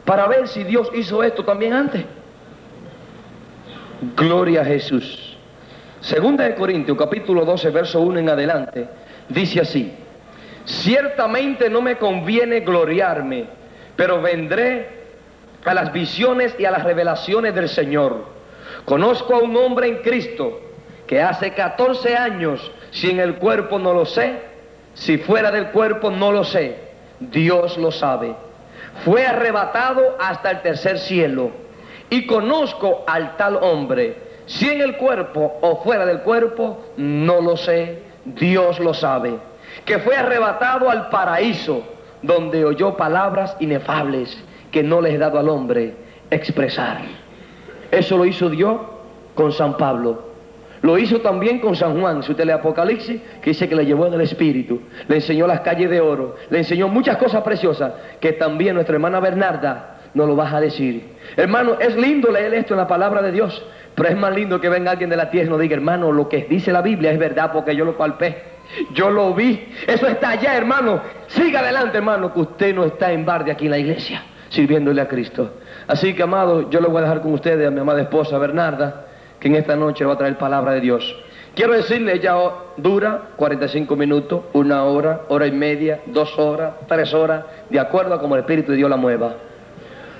para ver si Dios hizo esto también antes. Gloria a Jesús. Segunda de Corintios, capítulo 12, verso 1 en adelante, dice así: ciertamente no me conviene gloriarme, pero vendré a las visiones y a las revelaciones del Señor. Conozco a un hombre en Cristo que hace 14 años, si en el cuerpo no lo sé, si fuera del cuerpo no lo sé, Dios lo sabe, fue arrebatado hasta el tercer cielo. Y conozco al tal hombre, si en el cuerpo o fuera del cuerpo, no lo sé, Dios lo sabe, que fue arrebatado al paraíso, donde oyó palabras inefables que no les he dado al hombre expresar. Eso lo hizo Dios con San Pablo. Lo hizo también con San Juan. Si usted lee Apocalipsis, que dice que le llevó en el Espíritu, le enseñó las calles de oro, le enseñó muchas cosas preciosas, que también nuestra hermana Bernarda nos lo vas a decir. Hermano, es lindo leer esto en la palabra de Dios, pero es más lindo que venga alguien de la tierra y nos diga: hermano, lo que dice la Biblia es verdad, porque yo lo palpé, yo lo vi, eso está allá, hermano. Siga adelante, hermano, que usted no está en barde aquí en la iglesia, sirviéndole a Cristo. Así que, amado, yo le voy a dejar con ustedes a mi amada esposa Bernarda, que en esta noche va a traer palabra de Dios. Quiero decirle, ella dura 45 minutos, 1 hora, hora y media, 2 horas, 3 horas, de acuerdo a como el Espíritu de Dios la mueva.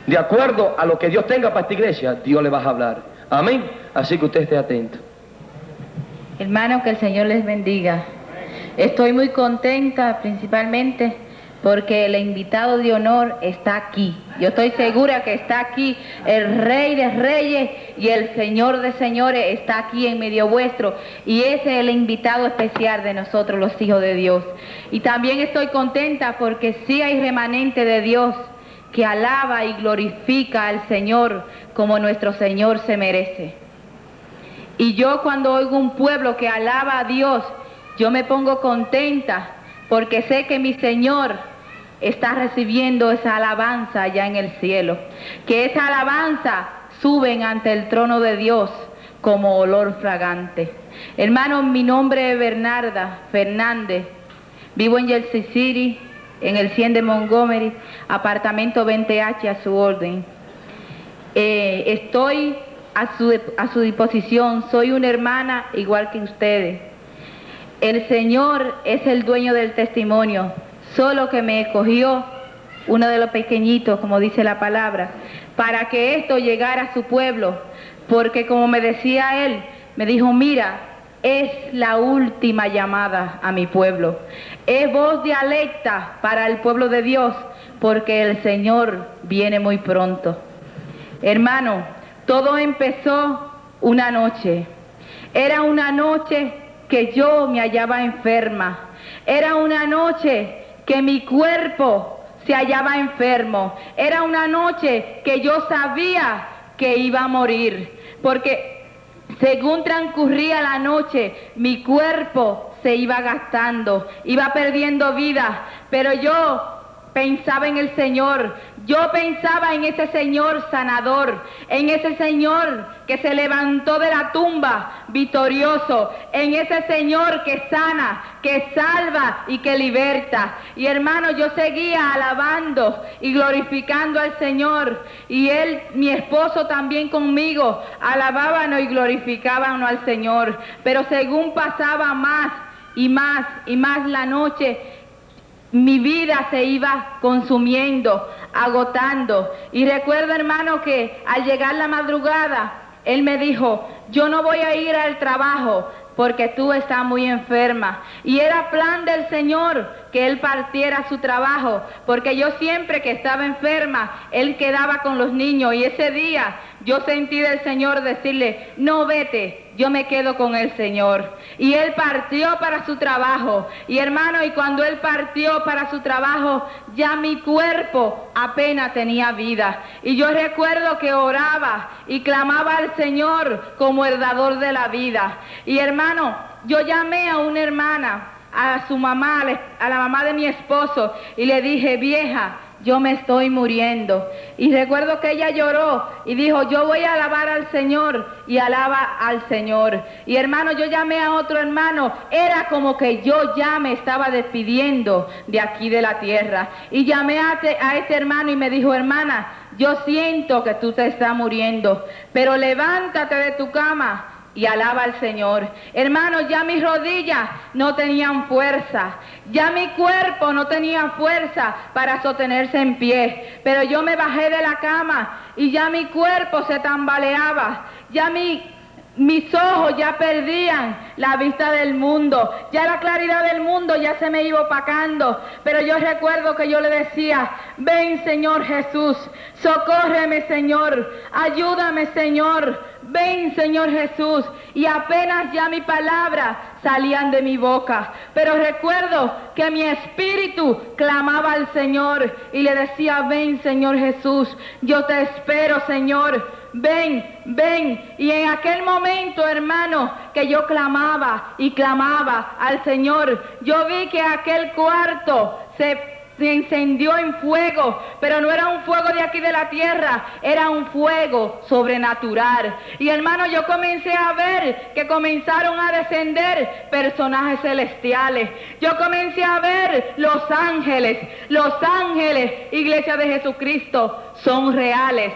De acuerdo a lo que Dios tenga para esta iglesia, Dios le va a hablar. Amén. Así que usted esté atento. Hermanos, que el Señor les bendiga. Estoy muy contenta, principalmente porque el invitado de honor está aquí. Yo estoy segura que está aquí el Rey de Reyes y el Señor de Señores está aquí en medio vuestro. Y ese es el invitado especial de nosotros, los hijos de Dios. Y también estoy contenta porque sí hay remanente de Dios que alaba y glorifica al Señor como nuestro Señor se merece. Y yo, cuando oigo un pueblo que alaba a Dios, yo me pongo contenta porque sé que mi Señor está recibiendo esa alabanza allá en el cielo, que esa alabanza suben ante el trono de Dios como olor fragante. Hermanos, mi nombre es Bernarda Fernández, vivo en Jersey City, en el 100 de Montgomery, apartamento 20H, a su orden. Estoy a su disposición, soy una hermana igual que ustedes. El Señor es el dueño del testimonio, solo que me escogió, uno de los pequeñitos, como dice la palabra, para que esto llegara a su pueblo, porque como me decía él, me dijo: mira, es la última llamada a mi pueblo, es voz de alerta para el pueblo de Dios, porque el Señor viene muy pronto. Hermano, todo empezó una noche. Era una noche que yo me hallaba enferma. Era una noche que mi cuerpo se hallaba enfermo. Era una noche que yo sabía que iba a morir, porque según transcurría la noche, mi cuerpo se iba gastando, iba perdiendo vida, pero yo pensaba en el Señor, yo pensaba en ese Señor sanador, en ese Señor que se levantó de la tumba victorioso, en ese Señor que sana, que salva y que liberta. Y hermano, yo seguía alabando y glorificando al Señor, y él, mi esposo también conmigo, alabábamos y glorificábamos al Señor. Pero según pasaba más y más y más la noche, mi vida se iba consumiendo, agotando. Y recuerdo, hermano, que al llegar la madrugada, él me dijo: yo no voy a ir al trabajo porque tú estás muy enferma. Y era plan del Señor que él partiera a su trabajo, porque yo siempre que estaba enferma, él quedaba con los niños. Y ese día yo sentí del Señor decirle: no, vete, yo me quedo con el Señor. Y él partió para su trabajo. Y hermano, y cuando él partió para su trabajo, ya mi cuerpo apenas tenía vida. Y yo recuerdo que oraba y clamaba al Señor como el dador de la vida. Y hermano, yo llamé a una hermana, a su mamá, a la mamá de mi esposo, y le dije: vieja, yo me estoy muriendo. Y recuerdo que ella lloró y dijo: yo voy a alabar al Señor, y alaba al Señor. Y hermano, yo llamé a otro hermano, era como que yo ya me estaba despidiendo de aquí de la tierra. Y llamé a este hermano y me dijo: hermana, yo siento que tú te estás muriendo, pero levántate de tu cama y alaba al Señor. Hermano, ya mis rodillas no tenían fuerza, ya mi cuerpo no tenía fuerza para sostenerse en pie, pero yo me bajé de la cama y ya mi cuerpo se tambaleaba, ya mis ojos ya perdían la vista del mundo, ya la claridad del mundo ya se me iba opacando, pero yo recuerdo que yo le decía, ven Señor Jesús, socórreme Señor, ayúdame Señor, ven Señor Jesús, y apenas ya mi palabra salían de mi boca, pero recuerdo que mi espíritu clamaba al Señor y le decía, ven Señor Jesús, yo te espero Señor, ven, ven. Y en aquel momento, hermano, que yo clamaba y clamaba al Señor, yo vi que aquel cuarto se encendió en fuego, pero no era un fuego de aquí de la tierra, era un fuego sobrenatural. Y hermano, yo comencé a ver que comenzaron a descender personajes celestiales. Yo comencé a ver los ángeles, Iglesia de Jesucristo, son reales.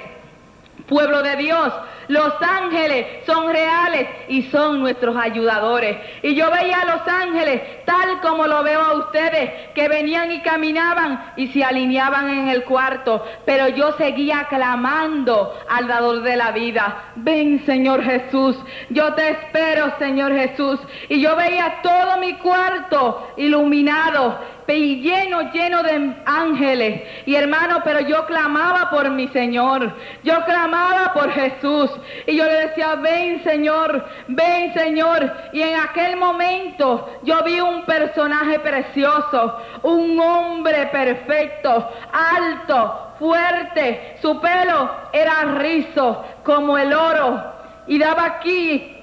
Pueblo de Dios, los ángeles son reales y son nuestros ayudadores. Y yo veía a los ángeles tal como lo veo a ustedes, que venían y caminaban y se alineaban en el cuarto. Pero yo seguía clamando al dador de la vida. Ven Señor Jesús, yo te espero Señor Jesús. Y yo veía todo mi cuarto iluminado y lleno de ángeles. Y hermano, pero yo clamaba por mi Señor, yo clamaba por Jesús, y yo le decía, ven Señor, ven Señor. Y en aquel momento yo vi un personaje precioso, un hombre perfecto, alto, fuerte, su pelo era rizo como el oro y daba aquí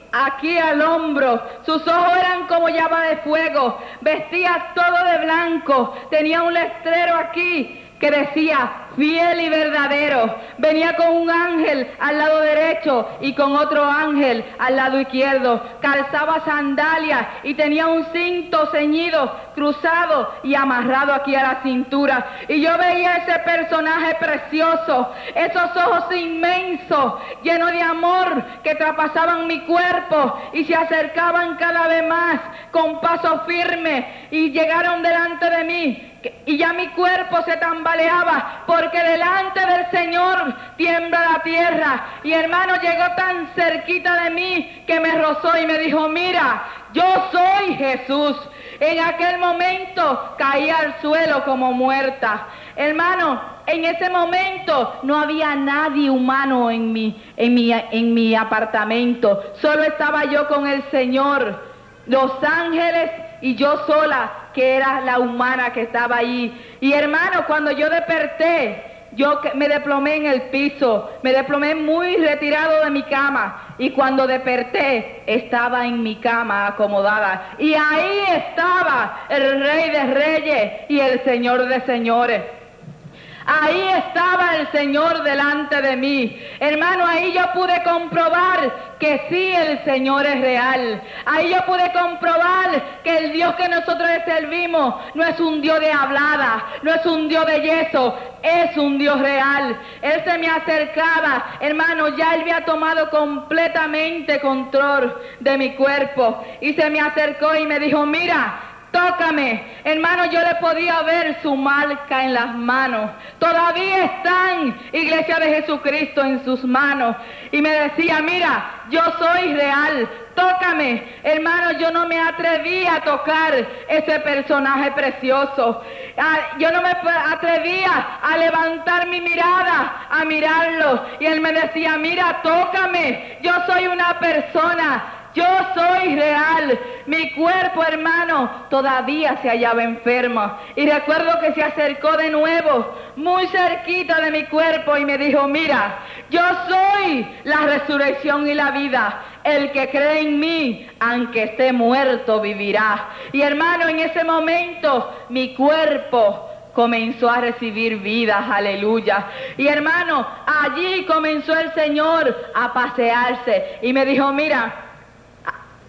al hombro, sus ojos eran como llama de fuego, vestía todo de blanco, tenía un letrero aquí que decía fiel y verdadero. Venía con un ángel al lado derecho y con otro ángel al lado izquierdo. Calzaba sandalias y tenía un cinto ceñido, cruzado y amarrado aquí a la cintura. Y yo veía ese personaje precioso, esos ojos inmensos, llenos de amor, que traspasaban mi cuerpo y se acercaban cada vez más con paso firme y llegaron delante de mí. Y ya mi cuerpo se tambaleaba, porque delante del Señor tiembla la tierra. Y hermano, llegó tan cerquita de mí que me rozó y me dijo, mira, yo soy Jesús. En aquel momento caí al suelo como muerta. Hermano, en ese momento no había nadie humano en mi apartamento. Solo estaba yo con el Señor, los ángeles y yo sola, que era la humana que estaba ahí. Y hermano, cuando yo desperté, yo me desplomé en el piso, me desplomé muy retirado de mi cama, y cuando desperté estaba en mi cama acomodada, y ahí estaba el Rey de Reyes y el Señor de Señores. Ahí estaba el Señor delante de mí. Hermano, ahí yo pude comprobar que sí, el Señor es real. Ahí yo pude comprobar que el Dios que nosotros le servimos no es un Dios de hablada, no es un Dios de yeso, es un Dios real. Él se me acercaba, hermano, ya Él había tomado completamente control de mi cuerpo, y se me acercó y me dijo, mira, tócame. Hermano, yo le podía ver su marca en las manos. Todavía están, Iglesia de Jesucristo, en sus manos. Y me decía, mira, yo soy real, tócame. Hermano, yo no me atreví a tocar ese personaje precioso. Yo no me atrevía a levantar mi mirada, a mirarlo. Y él me decía, mira, tócame. Yo soy una persona. Yo soy real. Mi cuerpo, hermano, todavía se hallaba enfermo. Y recuerdo que se acercó de nuevo, muy cerquita de mi cuerpo, y me dijo, mira, yo soy la resurrección y la vida. El que cree en mí, aunque esté muerto, vivirá. Y hermano, en ese momento, mi cuerpo comenzó a recibir vida, aleluya. Y hermano, allí comenzó el Señor a pasearse. Y me dijo, mira,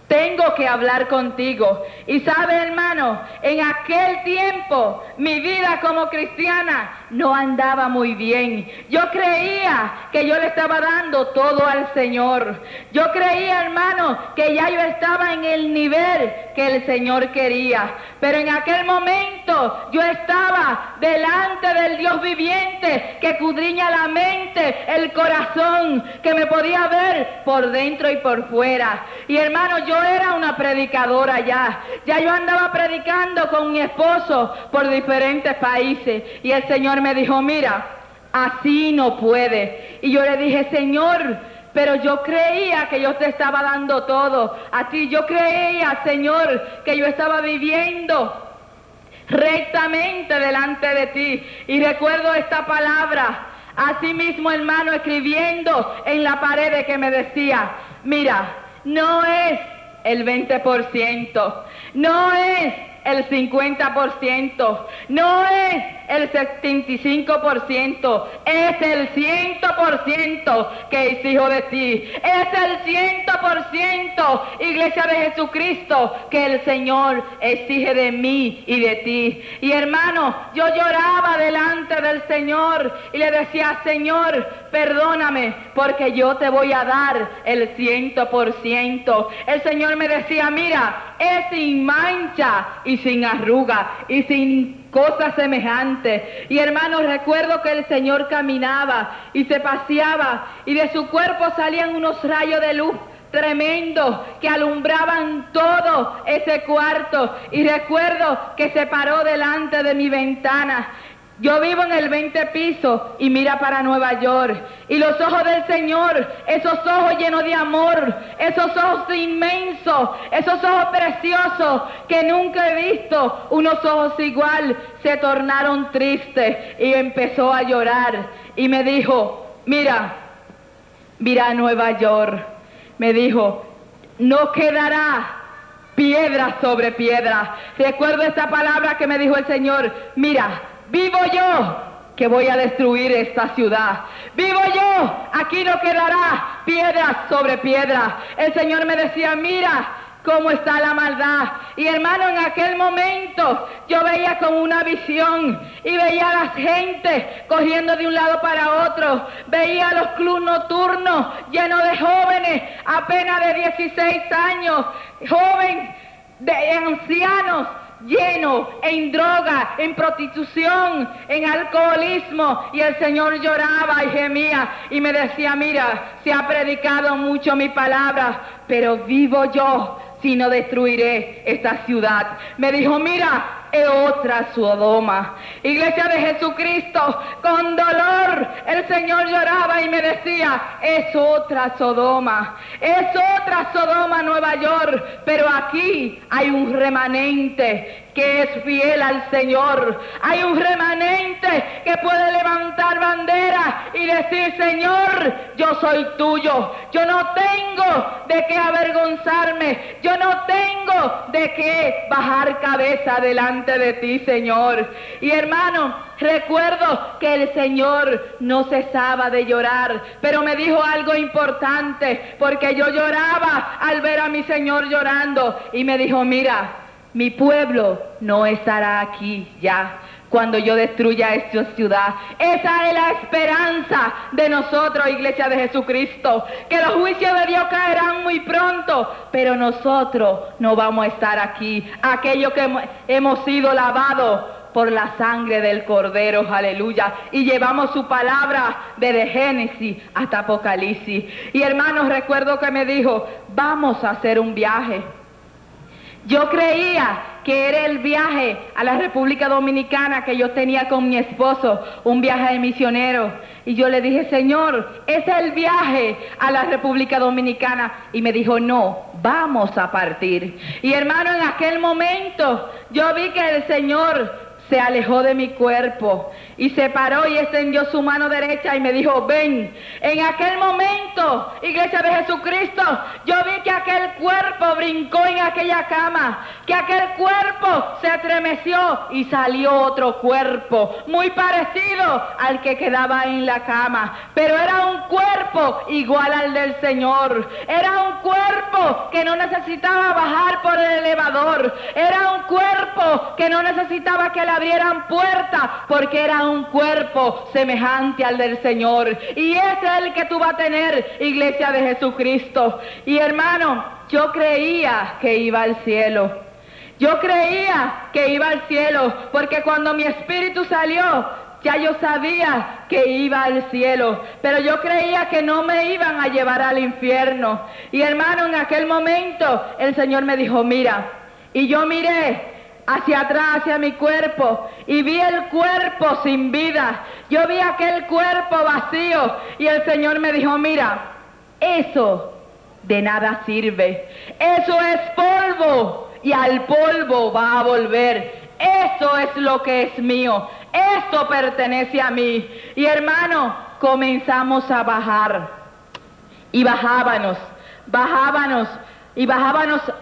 tengo que hablar contigo. Y sabe, hermano, en aquel tiempo mi vida como cristiana no andaba muy bien. Yo creía que yo le estaba dando todo al Señor. Yo creía, hermano, que ya yo estaba en el nivel que el Señor quería. Pero en aquel momento yo estaba delante del Dios viviente que escudriña la mente, el corazón, que me podía ver por dentro y por fuera. Y hermano, yo era una predicadora ya. Ya yo andaba predicando con mi esposo por diferentes países. Y el Señor me dijo, mira, así no puede. Y yo le dije, Señor, pero yo creía que yo te estaba dando todo a ti. Yo creía, Señor, que yo estaba viviendo rectamente delante de ti. Y recuerdo esta palabra, así mismo, hermano, escribiendo en la pared, que me decía, mira, no es el 20%, no es el 50%, no es el 75%, es el 100% que es hijo de ti, es el 100%, iglesia de Jesucristo, que el Señor exige de mí y de ti. Y hermano, yo lloraba delante del Señor y le decía, Señor, perdóname, porque yo te voy a dar el 100%. El Señor me decía, mira, es sin mancha y sin arruga y sin cosas semejantes. Y hermanos, recuerdo que el Señor caminaba y se paseaba y de su cuerpo salían unos rayos de luz tremendos que alumbraban todo ese cuarto. Y recuerdo que se paró delante de mi ventana. Yo vivo en el 20 piso y mira para Nueva York. Y los ojos del Señor, esos ojos llenos de amor, esos ojos inmensos, esos ojos preciosos que nunca he visto, unos ojos igual, se tornaron tristes y empezó a llorar. Y me dijo, mira Nueva York. Me dijo, no quedará piedra sobre piedra. Recuerdo esta palabra que me dijo el Señor, mira, vivo yo que voy a destruir esta ciudad. Vivo yo, aquí no quedará piedra sobre piedra. El Señor me decía, mira cómo está la maldad. Y hermano, en aquel momento yo veía como una visión y veía a la gente corriendo de un lado para otro. Veía los clubes nocturnos llenos de jóvenes apenas de 16 años, jóvenes de ancianos, lleno en droga, en prostitución, en alcoholismo. Y el Señor lloraba y gemía y me decía, mira, se ha predicado mucho mi palabra, pero vivo yo si no destruiré esta ciudad. Me dijo, mira, es otra Sodoma. Iglesia de Jesucristo, con dolor el Señor lloraba y me decía, es otra Sodoma, es otra Sodoma Nueva York, pero aquí hay un remanente que es fiel al Señor. Hay un remanente que puede levantar bandera y decir, Señor, yo soy tuyo. Yo no tengo de qué avergonzarme. Yo no tengo de qué bajar cabeza delante de ti, Señor. Y hermano, recuerdo que el Señor no cesaba de llorar, pero me dijo algo importante, porque yo lloraba al ver a mi Señor llorando, y me dijo, mira, mi pueblo no estará aquí ya cuando yo destruya esta ciudad. Esa es la esperanza de nosotros, iglesia de Jesucristo, que los juicios de Dios caerán muy pronto, pero nosotros no vamos a estar aquí. Aquellos que hemos sido lavados por la sangre del Cordero, aleluya, y llevamos su palabra desde Génesis hasta Apocalipsis. Y hermanos, recuerdo que me dijo, vamos a hacer un viaje. Yo creía que era el viaje a la República Dominicana que yo tenía con mi esposo, un viaje de misionero. Y yo le dije, Señor, ¿es el viaje a la República Dominicana? Y me dijo, no, vamos a partir. Y hermano, en aquel momento yo vi que el Señor se alejó de mi cuerpo y se paró y extendió su mano derecha y me dijo, ven. En aquel momento, iglesia de Jesucristo, yo vi que aquel cuerpo brincó en aquella cama, que aquel cuerpo se estremeció y salió otro cuerpo muy parecido al que quedaba en la cama, pero era un cuerpo igual al del Señor. Era un cuerpo que no necesitaba bajar por el elevador, era un cuerpo que no necesitaba que la abrieran puertas, porque era un cuerpo semejante al del Señor. Y ese es el que tú vas a tener, iglesia de Jesucristo. Y hermano, yo creía que iba al cielo. Yo creía que iba al cielo, porque cuando mi espíritu salió, ya yo sabía que iba al cielo, pero yo creía que no me iban a llevar al infierno. Y hermano, en aquel momento el Señor me dijo, mira, y yo miré hacia atrás, hacia mi cuerpo, y vi el cuerpo sin vida. Yo vi aquel cuerpo vacío, y el Señor me dijo, mira, eso de nada sirve. Eso es polvo, y al polvo va a volver. Eso es lo que es mío. Esto pertenece a mí. Y hermano, comenzamos a bajar. Y bajábamos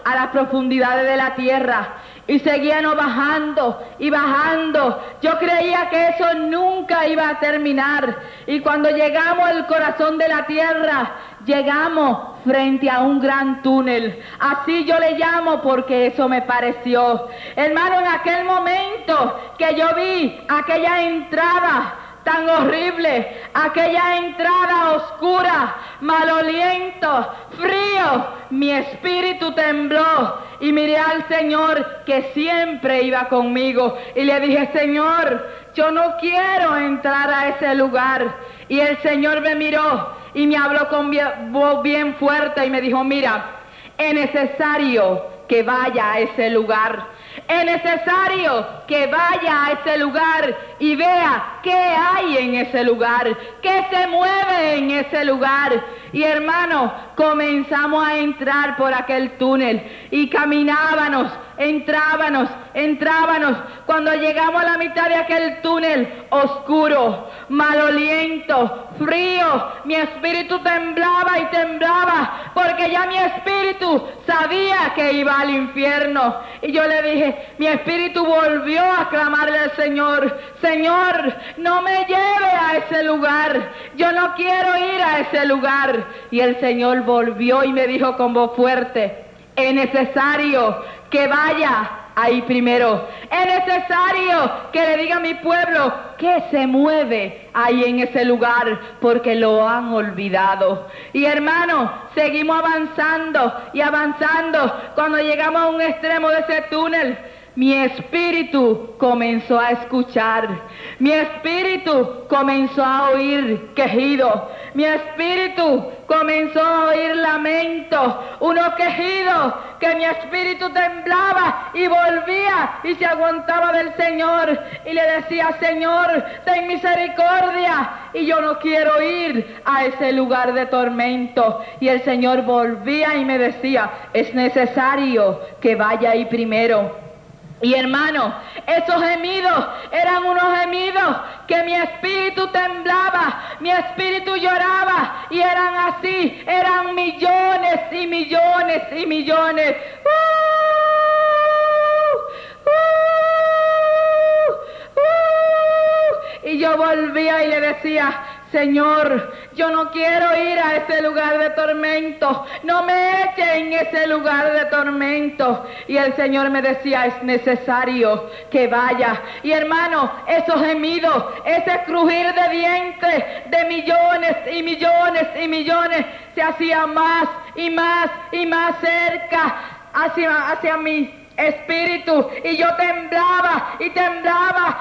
a las profundidades de la tierra. Y seguíamos bajando y bajando. Yo creía que eso nunca iba a terminar. Y cuando llegamos al corazón de la tierra, llegamos frente a un gran túnel. Así yo le llamo porque eso me pareció. Hermano, en aquel momento que yo vi aquella entrada tan horrible, aquella entrada oscura, maloliento, frío, mi espíritu tembló y miré al Señor que siempre iba conmigo y le dije, Señor, yo no quiero entrar a ese lugar. Y el Señor me miró y me habló con voz bien fuerte y me dijo, mira, es necesario que vaya a ese lugar. Es necesario que vaya a ese lugar y vea qué hay en ese lugar, qué se mueve en ese lugar. Y hermano, comenzamos a entrar por aquel túnel y caminábamos, entrábamos. Cuando llegamos a la mitad de aquel túnel, oscuro, maloliento, frío, mi espíritu temblaba y temblaba, porque ya mi espíritu sabía que iba al infierno. Y yo le dije, mi espíritu volvió a clamarle al Señor, Señor, no me lleve a ese lugar, yo no quiero ir a ese lugar. Y el Señor volvió y me dijo con voz fuerte, es necesario que vaya ahí primero. Es necesario que le diga a mi pueblo que se mueve ahí en ese lugar, porque lo han olvidado. Y hermano, seguimos avanzando y avanzando. Cuando llegamos a un extremo de ese túnel, mi espíritu comenzó a escuchar. Mi espíritu comenzó a oír quejido. Mi espíritu comenzó a oír lamento. Unos quejidos que mi espíritu temblaba y volvía y se aguantaba del Señor. Y le decía, Señor, ten misericordia. Y yo no quiero ir a ese lugar de tormento. Y el Señor volvía y me decía, es necesario que vaya ahí primero. Y hermano, esos gemidos eran unos gemidos que mi espíritu temblaba, mi espíritu lloraba, y eran así, eran millones y millones y millones. Y yo volvía y le decía, Señor, yo no quiero ir a ese lugar de tormento, no me eche en ese lugar de tormento. Y el Señor me decía, es necesario que vaya. Y hermano, esos gemidos, ese crujir de dientes de millones y millones y millones, se hacía más y más y más cerca hacia mí. Espíritu, y yo temblaba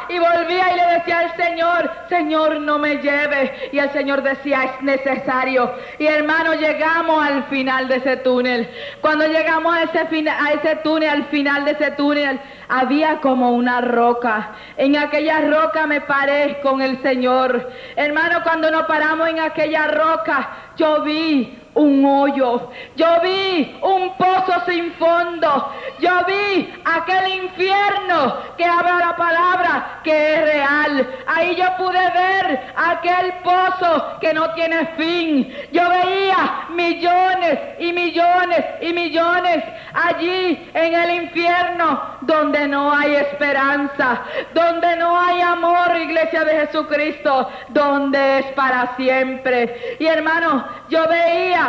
y volvía y le decía al Señor, Señor, no me lleve. Y el Señor decía, es necesario. Y hermano, llegamos al final de ese túnel. Cuando llegamos a ese túnel, al final de ese túnel, había como una roca. En aquella roca me paré con el Señor. Hermano, cuando nos paramos en aquella roca, yo vi un hoyo, yo vi un pozo sin fondo, yo vi aquel infierno que habla la palabra que es real. Ahí yo pude ver aquel pozo que no tiene fin. Yo veía millones y millones y millones allí en el infierno, donde no hay esperanza, donde no hay amor, iglesia de Jesucristo, donde es para siempre. Y hermano, yo veía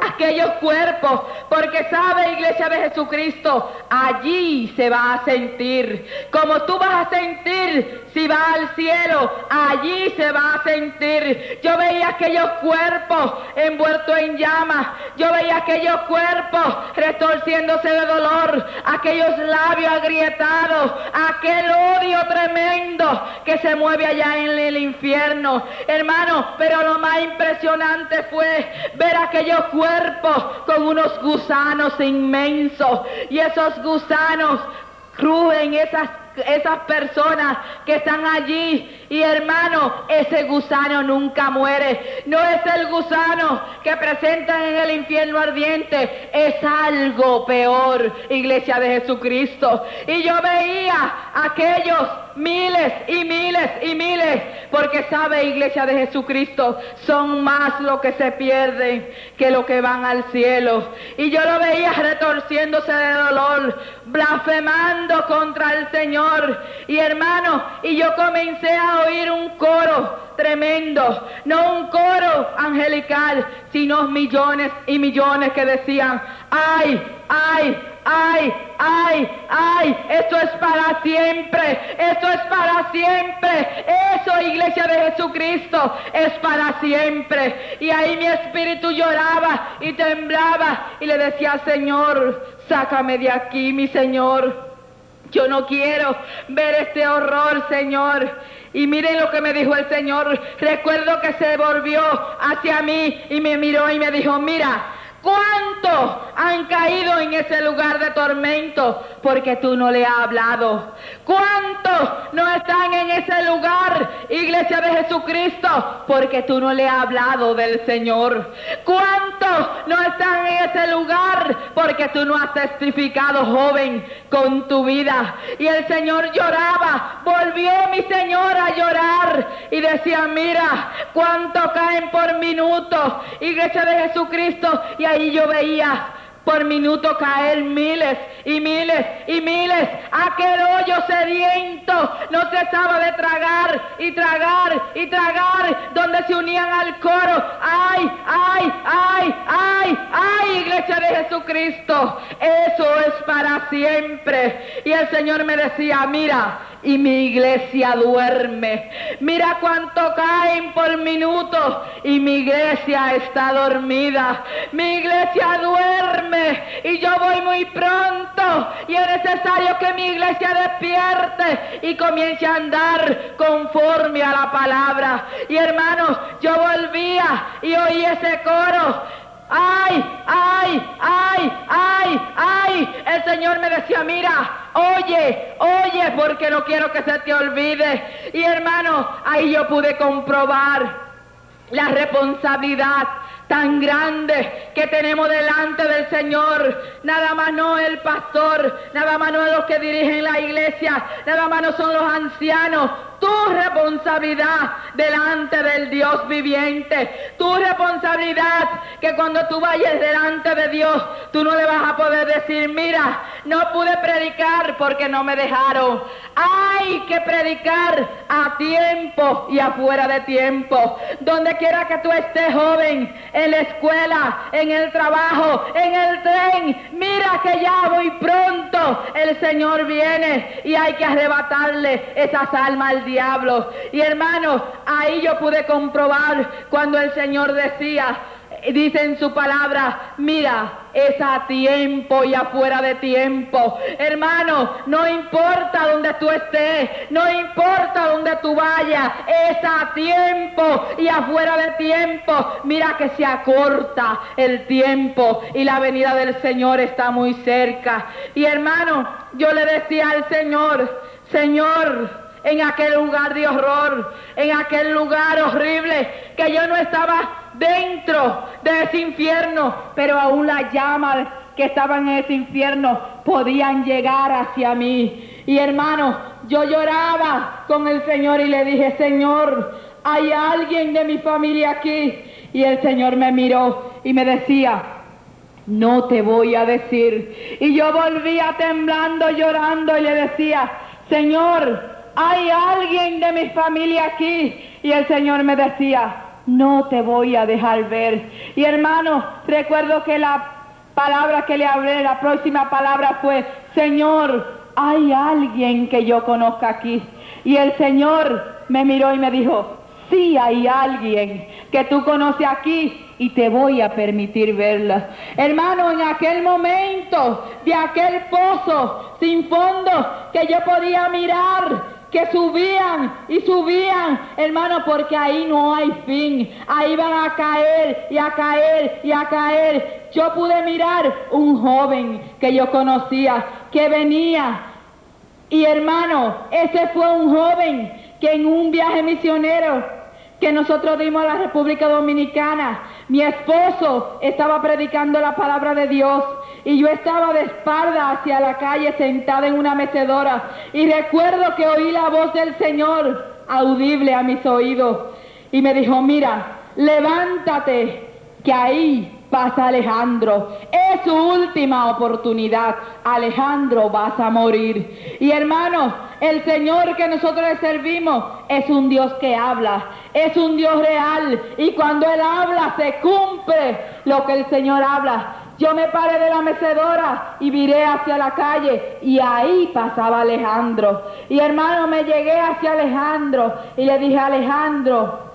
aquellos cuerpos, porque sabe, iglesia de Jesucristo, allí se va a sentir, como tú vas a sentir si vas al cielo, allí se va a sentir. Yo veía aquellos cuerpos envueltos en llamas, yo veía aquellos cuerpos retorciéndose de dolor, aquellos labios agrietados, aquel odio tremendo que se mueve allá en el infierno, hermano. Pero lo más impresionante fue ver aquellos cuerpos con unos gusanos inmensos, y esos gusanos crujen esas personas que están allí. Y hermano, ese gusano nunca muere. No es el gusano que presentan en el infierno ardiente, es algo peor, iglesia de Jesucristo. Y yo veía aquellos miles y miles y miles, porque sabe, iglesia de Jesucristo, son más lo que se pierden que lo que van al cielo. Y yo lo veía retorciéndose de dolor, blasfemando contra el Señor. Y hermano, y yo comencé a oír un coro tremendo, no un coro angelical, sino millones y millones que decían: ay, ay, ay, ay, ay, esto es para siempre, esto es para siempre, eso, iglesia de Jesucristo, es para siempre. Y ahí mi espíritu lloraba y temblaba y le decía: Señor, sácame de aquí, mi Señor, yo no quiero ver este horror, Señor. Y miren lo que me dijo el Señor. Recuerdo que se volvió hacia mí y me miró y me dijo: mira, ¿cuántos han caído en ese lugar de tormento porque tú no le has hablado? ¿Cuántos no están en ese lugar, iglesia de Jesucristo, porque tú no le has hablado del Señor? ¿Cuántos no están en ese lugar porque tú no has testificado, joven, con tu vida? Y el Señor lloraba, volvió mi Señor a llorar y decía: mira, cuántos caen por minuto, iglesia de Jesucristo. Y ahí yo veía por minuto caer miles y miles y miles. Aquel hoyo sediento no cesaba de tragar y tragar y tragar, donde se unían al coro: ay, ay, ay, ay, ay, iglesia de Jesucristo, eso es para siempre. Y el Señor me decía: mira, y mi iglesia duerme. Mira cuánto caen por minuto y mi iglesia está dormida. Mi iglesia duerme y yo voy muy pronto, y es necesario que mi iglesia despierte y comience a andar conforme a la palabra. Y hermanos, yo volvía y oí ese coro: ay, ay, ay, ay, ay. El Señor me decía: mira, oye, oye, porque no quiero que se te olvide. Y hermano, ahí yo pude comprobar la responsabilidad tan grande que tenemos delante del Señor. Nada más no el pastor, nada más no los que dirigen la iglesia, nada más no son los ancianos. Tu responsabilidad delante del Dios viviente, tu responsabilidad, que cuando tú vayas delante de Dios, tú no le vas a poder decir: mira, no pude predicar porque no me dejaron. Hay que predicar a tiempo y afuera de tiempo. Donde quiera que tú estés, joven, en la escuela, en el trabajo, en el tren, mira que ya muy pronto el Señor viene y hay que arrebatarle esas almas al diablo. Y hermano, ahí yo pude comprobar cuando el Señor decía, dice en su palabra: mira, es a tiempo y afuera de tiempo. Hermano, no importa donde tú estés, no importa donde tú vayas, es a tiempo y afuera de tiempo. Mira que se acorta el tiempo y la venida del Señor está muy cerca. Y hermano, yo le decía al Señor: Señor, en aquel lugar de horror, en aquel lugar horrible, que yo no estaba dentro de ese infierno, pero aún las llamas que estaban en ese infierno podían llegar hacia mí. Y hermano, yo lloraba con el Señor y le dije: Señor, ¿hay alguien de mi familia aquí? Y el Señor me miró y me decía: no te voy a decir. Y yo volvía temblando, llorando, y le decía: Señor, ¿hay alguien de mi familia aquí? Y el Señor me decía: no te voy a dejar ver. Y hermano, recuerdo que la palabra que le hablé, la próxima palabra fue: Señor, hay alguien que yo conozca aquí. Y el Señor me miró y me dijo: sí, hay alguien que tú conoces aquí y te voy a permitir verla. Hermano, en aquel momento de aquel pozo sin fondo que yo podía mirar, que subían y subían, hermano, porque ahí no hay fin, ahí van a caer y a caer y a caer. Yo pude mirar un joven que yo conocía, que venía, y hermano, ese fue un joven que en un viaje misionero que nosotros dimos a la República Dominicana, mi esposo estaba predicando la palabra de Dios y yo estaba de espalda hacia la calle sentada en una mecedora, y recuerdo que oí la voz del Señor audible a mis oídos y me dijo: mira, levántate, que ahí pasa Alejandro, es su última oportunidad, Alejandro, vas a morir. Y hermanos, el Señor que nosotros le servimos es un Dios que habla, es un Dios real, y cuando Él habla se cumple lo que el Señor habla. Yo me paré de la mecedora y viré hacia la calle y ahí pasaba Alejandro. Y hermano, me llegué hacia Alejandro y le dije: Alejandro,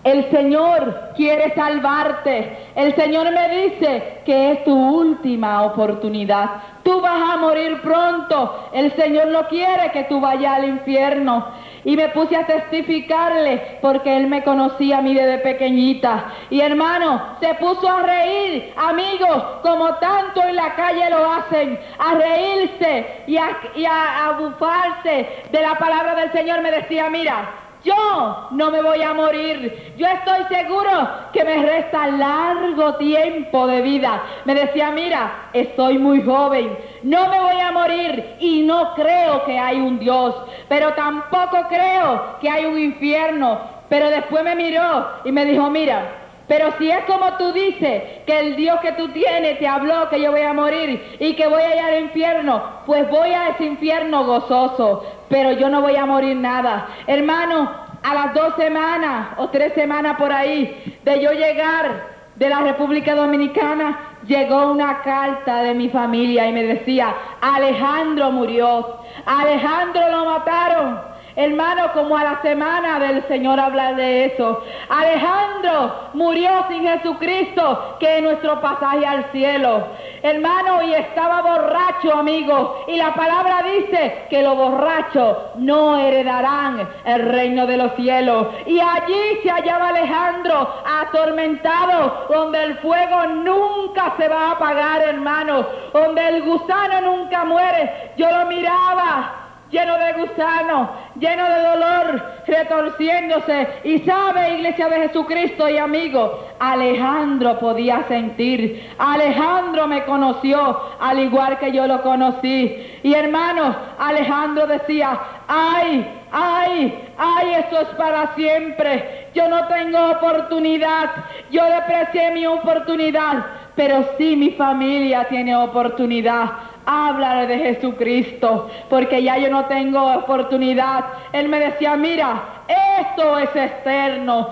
el Señor quiere salvarte. El Señor me dice que es tu última oportunidad. Tú vas a morir pronto. El Señor no quiere que tú vayas al infierno. Y me puse a testificarle porque Él me conocía a mí desde pequeñita. Y hermano, se puso a reír, amigos, como tanto en la calle lo hacen, a reírse y a bufarse de la palabra del Señor. Me decía: mira, yo no me voy a morir, yo estoy seguro que me resta largo tiempo de vida. Me decía: mira, estoy muy joven, no me voy a morir y no creo que hay un Dios, pero tampoco creo que hay un infierno. Pero después me miró y me dijo: mira, pero si es como tú dices, que el Dios que tú tienes te habló que yo voy a morir y que voy a ir al infierno, pues voy a ese infierno gozoso, pero yo no voy a morir nada. Hermano, a las 2 semanas o 3 semanas por ahí de yo llegar de la República Dominicana, llegó una carta de mi familia y me decía: Alejandro murió, Alejandro lo mataron. Hermano, como a la semana del Señor hablar de eso, Alejandro murió sin Jesucristo, que es nuestro pasaje al cielo. Hermano, y estaba borracho, amigo, y la palabra dice que los borrachos no heredarán el reino de los cielos. Y allí se hallaba Alejandro, atormentado, donde el fuego nunca se va a apagar, hermano, donde el gusano nunca muere. Yo lo miraba lleno de gusano, lleno de dolor, retorciéndose. Y sabe, iglesia de Jesucristo y amigo, Alejandro podía sentir. Alejandro me conoció al igual que yo lo conocí. Y hermanos, Alejandro decía: ay, ay, ay, esto es para siempre. Yo no tengo oportunidad. Yo desprecié mi oportunidad, pero sí mi familia tiene oportunidad. Háblale de Jesucristo, porque ya yo no tengo oportunidad. Él me decía: mira, esto es externo,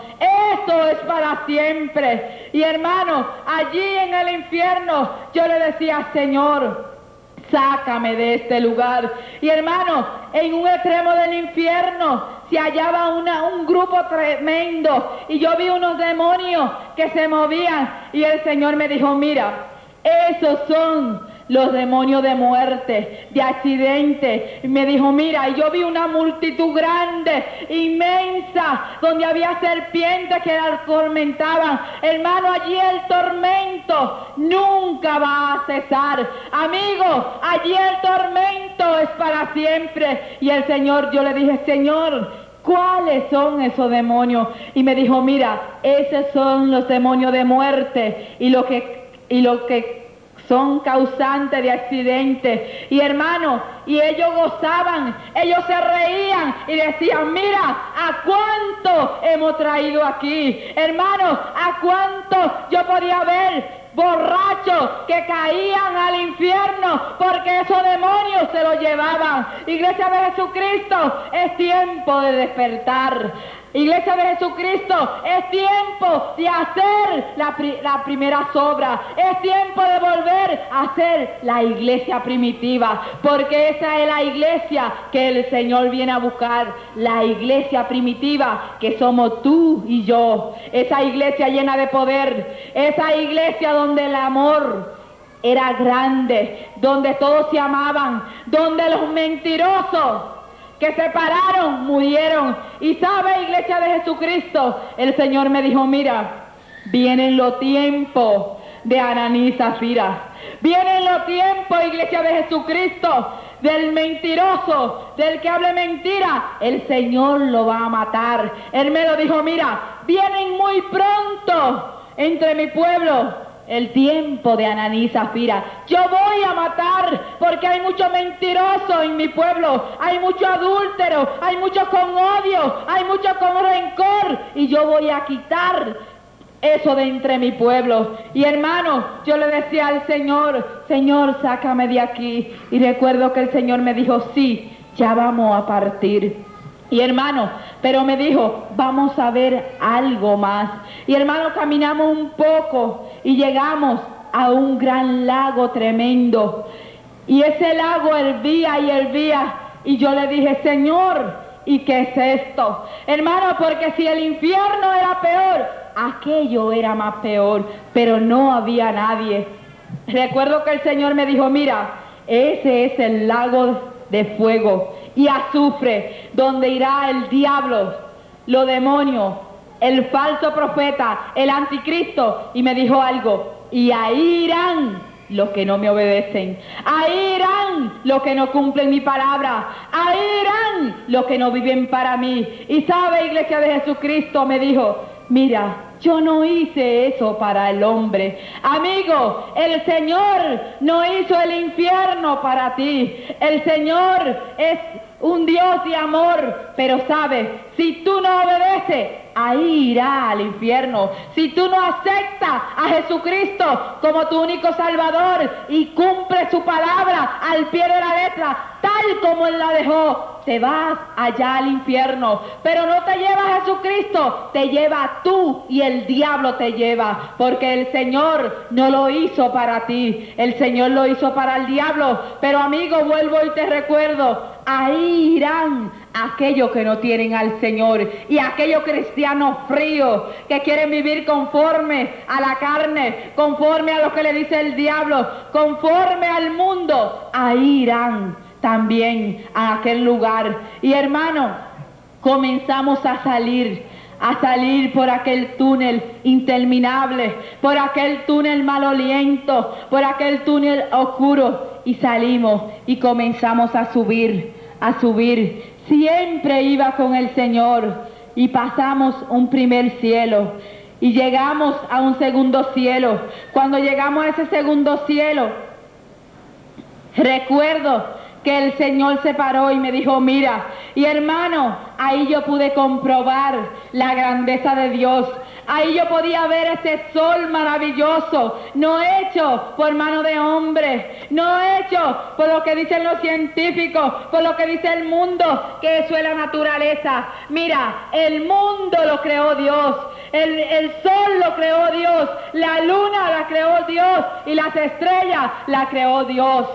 esto es para siempre. Y hermano, allí en el infierno yo le decía: Señor, sácame de este lugar. Y hermano, en un extremo del infierno se hallaba un grupo tremendo, y yo vi unos demonios que se movían, y el Señor me dijo: mira, esos son los demonios de muerte, de accidente. Y me dijo: mira, y yo vi una multitud grande, inmensa, donde había serpientes que la atormentaban. Hermano, allí el tormento nunca va a cesar. Amigo, allí el tormento es para siempre. Y el Señor, yo le dije: Señor, ¿cuáles son esos demonios? Y me dijo: mira, esos son los demonios de muerte y lo que son causantes de accidentes. Y hermano, y ellos gozaban, ellos se reían y decían: mira, ¿a cuánto hemos traído aquí? Hermano, ¿a cuánto yo podía ver borrachos que caían al infierno porque esos demonios se los llevaban? Iglesia de Jesucristo, es tiempo de despertar. Iglesia de Jesucristo, es tiempo de hacer la primera obra. Es tiempo de volver a ser la iglesia primitiva, porque esa es la iglesia que el Señor viene a buscar. La iglesia primitiva que somos tú y yo. Esa iglesia llena de poder. Esa iglesia donde el amor era grande, donde todos se amaban, donde los mentirosos que se pararon murieron. Y sabe, iglesia de Jesucristo, el Señor me dijo, mira, vienen los tiempos de Ananí y Zafira. Vienen los tiempos, iglesia de Jesucristo, del mentiroso, del que hable mentira. El Señor lo va a matar. Él me lo dijo, mira, vienen muy pronto entre mi pueblo el tiempo de Ananí y Zafira. Yo voy a matar porque hay mucho mentiroso en mi pueblo, hay mucho adúltero, hay muchos con odio, hay muchos con rencor, y yo voy a quitar eso de entre mi pueblo. Y hermano, yo le decía al Señor, Señor, sácame de aquí. Y recuerdo que el Señor me dijo, sí, ya vamos a partir. Y hermano, pero me dijo, vamos a ver algo más. Y hermano, caminamos un poco y llegamos a un gran lago tremendo. Y ese lago hervía y hervía. Y yo le dije, Señor, ¿y qué es esto? Hermano, porque si el infierno era peor, aquello era más peor, pero no había nadie. Recuerdo que el Señor me dijo, mira, ese es el lago de fuego y azufre, donde irá el diablo, los demonios, el falso profeta, el anticristo. Y me dijo algo, y ahí irán los que no me obedecen, ahí irán los que no cumplen mi palabra, ahí irán los que no viven para mí. Y sabe, iglesia de Jesucristo, me dijo, mira, yo no hice eso para el hombre. Amigo, el Señor no hizo el infierno para ti. El Señor es un Dios de amor, pero sabe, si tú no obedeces, ahí irá al infierno. Si tú no aceptas a Jesucristo como tu único Salvador y cumple su palabra al pie de la letra, tal como Él la dejó, te vas allá al infierno. Pero no te lleva a Jesucristo, te lleva tú y el diablo te lleva, porque el Señor no lo hizo para ti, el Señor lo hizo para el diablo. Pero amigo, vuelvo y te recuerdo, ahí irán aquellos que no tienen al Señor y aquellos cristianos fríos que quieren vivir conforme a la carne, conforme a lo que le dice el diablo, conforme al mundo. Ahí irán también a aquel lugar. Y hermano, comenzamos a salir por aquel túnel interminable, por aquel túnel maloliento, por aquel túnel oscuro, y salimos y comenzamos a subir. Siempre iba con el Señor, y pasamos un primer cielo y llegamos a un segundo cielo. Cuando llegamos a ese segundo cielo, recuerdo que el Señor se paró y me dijo, mira, y hermano, ahí yo pude comprobar la grandeza de Dios. Ahí yo podía ver ese sol maravilloso, no hecho por mano de hombre, no hecho por lo que dicen los científicos, por lo que dice el mundo, que eso es la naturaleza. Mira, el mundo lo creó Dios, el sol lo creó Dios, la luna la creó Dios y las estrellas la creó Dios.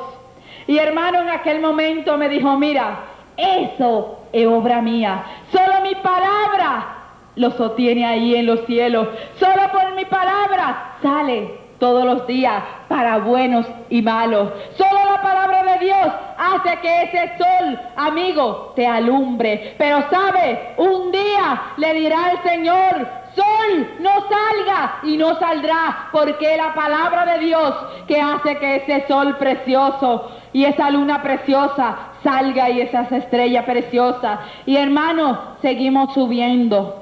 Y hermano, en aquel momento me dijo, mira, eso es obra mía, solo mi palabra lo sostiene ahí en los cielos. Solo por mi palabra sale todos los días para buenos y malos. Solo la palabra de Dios hace que ese sol, amigo, te alumbre. Pero sabe, un día le dirá el Señor, sol, no salga, y no saldrá, porque es la palabra de Dios que hace que ese sol precioso y esa luna preciosa salga, y esas estrellas preciosas. Y hermano, seguimos subiendo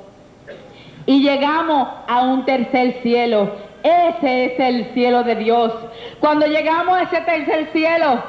y llegamos a un tercer cielo. Ese es el cielo de Dios. Cuando llegamos a ese tercer cielo,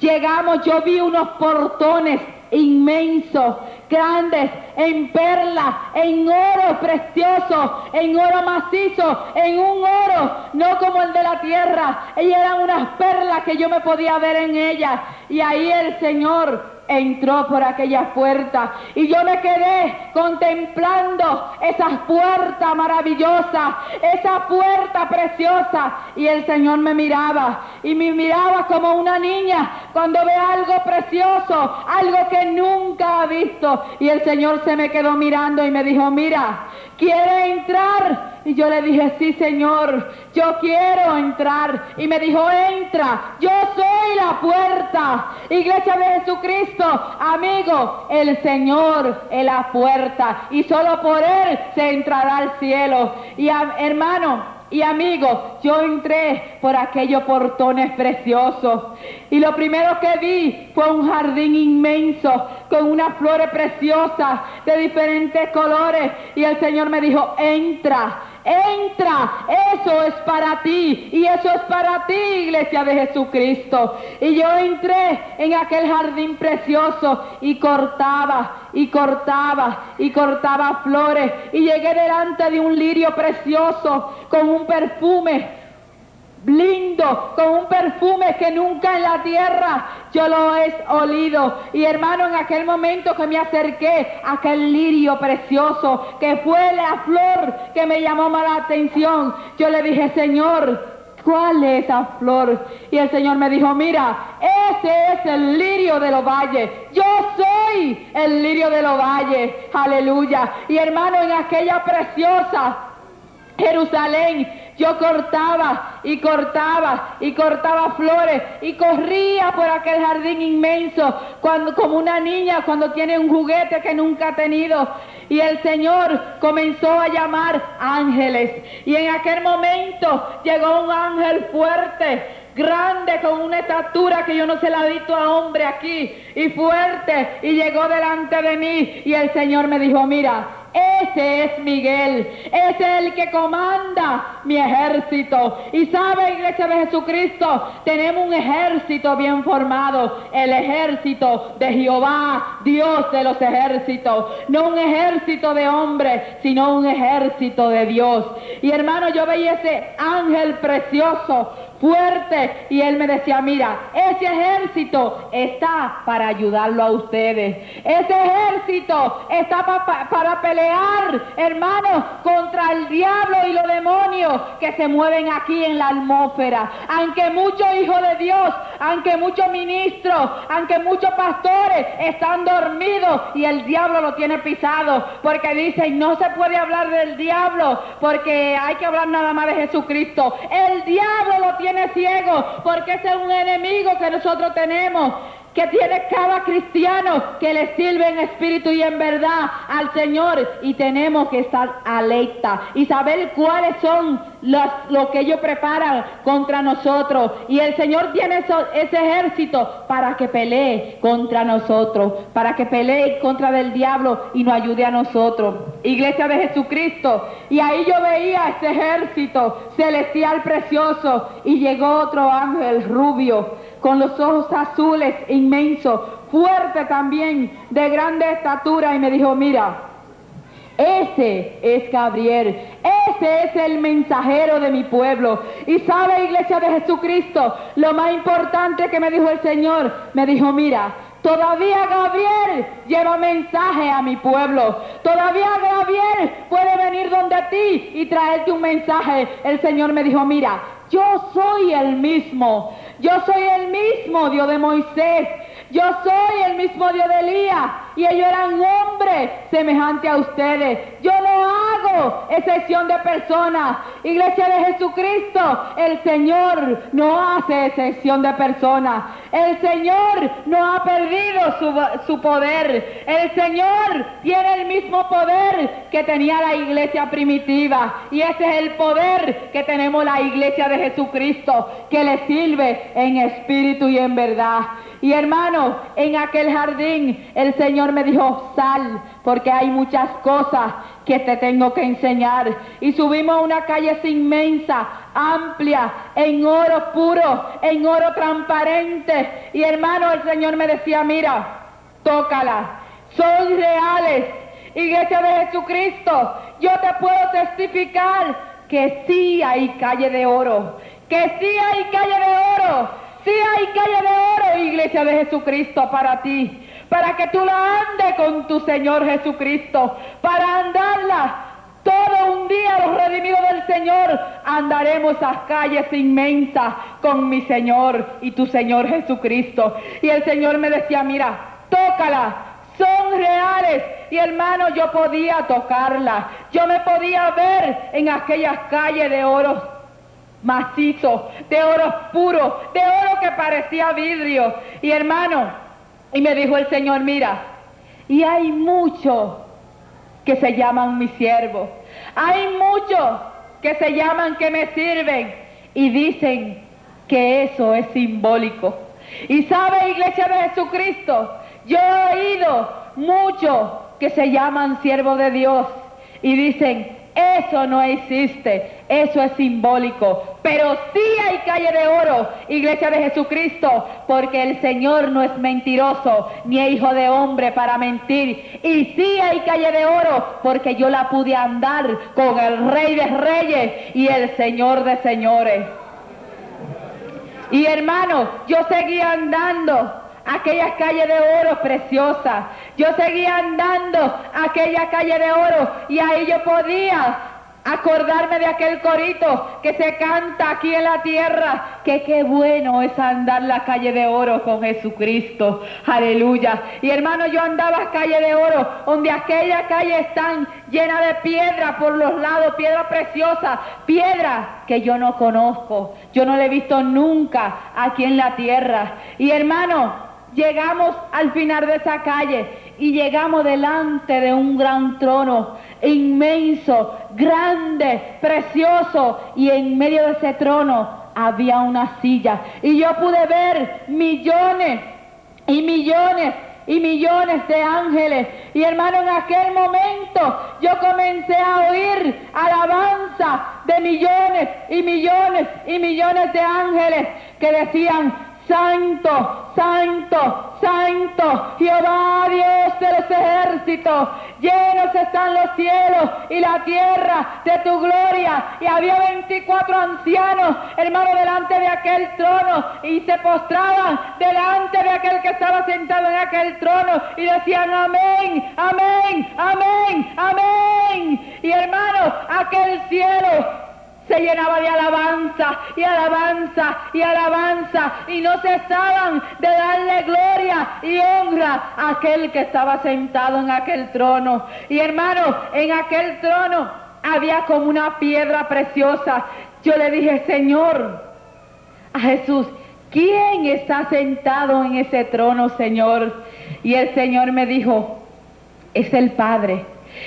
yo vi unos portones inmensos, grandes, en perlas, en oro precioso, en oro macizo, en un oro no como el de la tierra. Ellas eran unas perlas que yo me podía ver en ellas. Y ahí el Señor entró por aquella puerta y yo me quedé contemplando esas puertas maravillosas, esa puerta preciosa, y el Señor me miraba y me miraba como una niña cuando ve algo precioso, algo que nunca ha visto, y el Señor se me quedó mirando y me dijo: mira, ¿quiere entrar? Y yo le dije: sí, Señor, yo quiero entrar. Y me dijo: entra, yo soy la puerta. Iglesia de Jesucristo, amigo, el Señor es la puerta y solo por Él se entrará al cielo. Y hermano y amigo, yo entré por aquellos portones preciosos y lo primero que vi fue un jardín inmenso con unas flores preciosas de diferentes colores, y el Señor me dijo: entra, entra, eso es para ti y eso es para ti, iglesia de Jesucristo. Y yo entré en aquel jardín precioso y cortaba y cortaba y cortaba flores, y llegué delante de un lirio precioso con un perfume lindo, con un perfume que nunca en la tierra yo lo he olido. Y hermano, en aquel momento que me acerqué a aquel lirio precioso, que fue la flor que me llamó más la atención, yo le dije: Señor, ¿cuál es esa flor? Y el Señor me dijo: mira, ese es el lirio de los valles. Yo soy el lirio de los valles. Aleluya. Y hermano, en aquella preciosa Jerusalén, yo cortaba y cortaba y cortaba flores y corría por aquel jardín inmenso como una niña cuando tiene un juguete que nunca ha tenido. Y el Señor comenzó a llamar ángeles, y en aquel momento llegó un ángel fuerte, grande, con una estatura que yo no se la he visto a hombre aquí, y fuerte, y llegó delante de mí, y el Señor me dijo: mira, ese es Miguel, ese es el que comanda mi ejército. Y sabe, iglesia de Jesucristo, tenemos un ejército bien formado, el ejército de Jehová, Dios de los ejércitos, no un ejército de hombres, sino un ejército de Dios. Y hermano, yo veía ese ángel precioso, fuerte, y él me decía: mira, ese ejército está para ayudarlo a ustedes, ese ejército está para pelear, hermanos, contra el diablo y los demonios que se mueven aquí en la atmósfera. Aunque muchos hijos de Dios, aunque muchos ministros, aunque muchos pastores están dormidos y el diablo lo tiene pisado, porque dicen: no se puede hablar del diablo porque hay que hablar nada más de Jesucristo. El diablo lo tiene ciego, porque ese es un enemigo que nosotros tenemos, que tiene cada cristiano que le sirve en espíritu y en verdad al Señor, y tenemos que estar alerta y saber cuáles son lo que ellos preparan contra nosotros. Y el Señor tiene ese ejército para que pelee contra nosotros, para que pelee contra del diablo y nos ayude a nosotros, iglesia de Jesucristo. Y ahí yo veía ese ejército celestial precioso, y llegó otro ángel rubio con los ojos azules inmensos, fuerte también, de grande estatura, y me dijo: mira, ese es Gabriel, ese es el mensajero de mi pueblo. Y sabe, iglesia de Jesucristo, lo más importante que me dijo el Señor, me dijo: mira, todavía Gabriel lleva mensaje a mi pueblo, todavía Gabriel puede venir donde ti y traerte un mensaje. El Señor me dijo: mira, yo soy el mismo, yo soy el mismo Dios de Moisés, yo soy el mismo Dios de Elías, y ellos eran hombres semejantes a ustedes. Yo no hago excepción de personas. Iglesia de Jesucristo, el Señor no hace excepción de personas. El Señor no ha perdido su poder. El Señor tiene el mismo poder que tenía la iglesia primitiva, y ese es el poder que tenemos la iglesia de Jesucristo, que le sirve en espíritu y en verdad. Y hermano, en aquel jardín el Señor me dijo: sal, porque hay muchas cosas que te tengo que enseñar. Y subimos a una calle inmensa, amplia, en oro puro, en oro transparente. Y hermano, el Señor me decía: mira, tócala, son reales. Iglesia de Jesucristo, yo te puedo testificar que sí hay calle de oro, que sí hay calle de oro. Sí hay calle de oro, iglesia de Jesucristo, para ti. para que tú la andes con tu Señor Jesucristo, para andarla. Todo un día los redimidos del Señor andaremos esas calles inmensas con mi Señor y tu Señor Jesucristo. Y el Señor me decía, mira, tócala, son reales. Y hermano, yo podía tocarla, yo me podía ver en aquellas calles de oro macizo, de oro puro, de oro que parecía vidrio. Y hermano, y me dijo el Señor, mira, y hay muchos que se llaman mis siervos, hay muchos que se llaman que me sirven y dicen que eso es simbólico. Y sabe, iglesia de Jesucristo, yo he oído muchos que se llaman siervos de Dios y dicen, eso no existe, eso es simbólico. Pero sí hay calle de oro, iglesia de Jesucristo, porque el Señor no es mentiroso, ni es hijo de hombre para mentir. Y sí hay calle de oro, porque yo la pude andar con el Rey de Reyes y el Señor de Señores. Y hermano, yo seguía andando aquellas calles de oro preciosas. Yo seguía andando aquella calle de oro y ahí yo podía acordarme de aquel corito que se canta aquí en la tierra, que qué bueno es andar la calle de oro con Jesucristo, aleluya. Y hermano, yo andaba calle de oro, donde aquella calle están llena de piedra por los lados, piedra preciosa, piedra que yo no conozco, yo no la he visto nunca aquí en la tierra. Y hermano, llegamos al final de esa calle y llegamos delante de un gran trono inmenso, grande, precioso, y en medio de ese trono había una silla y yo pude ver millones y millones y millones de ángeles. Y hermano, en aquel momento yo comencé a oír alabanza de millones y millones y millones de ángeles que decían: Santo, santo, santo, Jehová Dios de los ejércitos, llenos están los cielos y la tierra de tu gloria. Y había 24 ancianos, hermano, delante de aquel trono, y se postraban delante de aquel que estaba sentado en aquel trono y decían: amén, amén, amén, amén. Y hermano, aquel cielo se llenaba de alabanza y alabanza y alabanza, y no cesaban de darle gloria y honra a aquel que estaba sentado en aquel trono. Y hermano, en aquel trono había como una piedra preciosa. Yo le dije: Señor, a Jesús, ¿quién está sentado en ese trono, Señor? Y el Señor me dijo: es el Padre.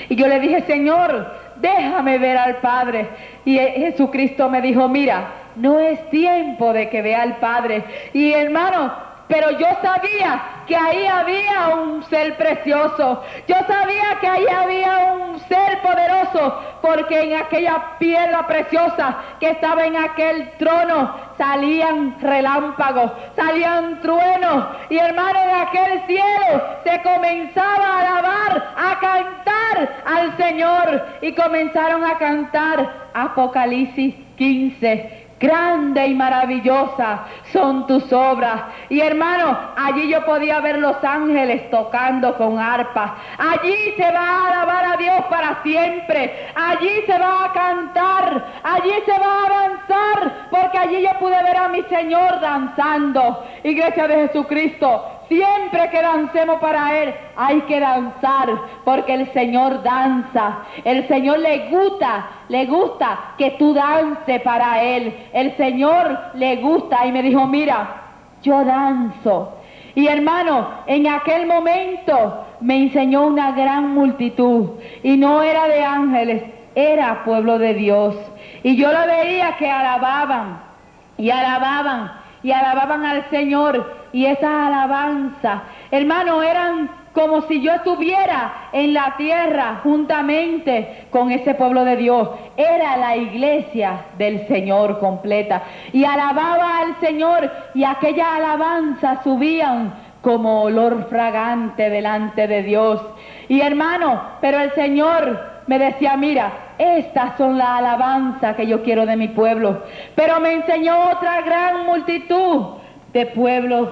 Y yo le dije: Señor, déjame ver al Padre. Y Jesucristo me dijo: mira, no es tiempo de que vea al Padre. Y hermano, pero yo sabía que ahí había un ser precioso. Yo sabía que ahí había un ser poderoso, porque en aquella piedra preciosa que estaba en aquel trono salían relámpagos, salían truenos. Y hermano, en aquel cielo se comenzaba a alabar, a cantar al Señor. Y comenzaron a cantar Apocalipsis 15. Grande y maravillosa son tus obras. Y hermano, allí yo podía ver los ángeles tocando con arpa. Allí se va a alabar a Dios para siempre. Allí se va a cantar. Allí se va a avanzar, porque allí yo pude ver a mi Señor danzando. Iglesia de Jesucristo, siempre que dancemos para Él, hay que danzar, porque el Señor danza. El Señor le gusta que tú dances para Él. El Señor le gusta. Y me dijo: mira, yo danzo. Y hermano, en aquel momento me enseñó una gran multitud. Y no era de ángeles, era pueblo de Dios. Y yo lo veía que alababan y alababan y alababan al Señor. Y esas alabanzas, hermano, eran como si yo estuviera en la tierra juntamente con ese pueblo de Dios. Era la iglesia del Señor completa. Y alababa al Señor, y aquellas alabanzas subían como olor fragante delante de Dios. Y hermano, pero el Señor me decía: mira, estas son las alabanzas que yo quiero de mi pueblo. Pero me enseñó otra gran multitud de pueblos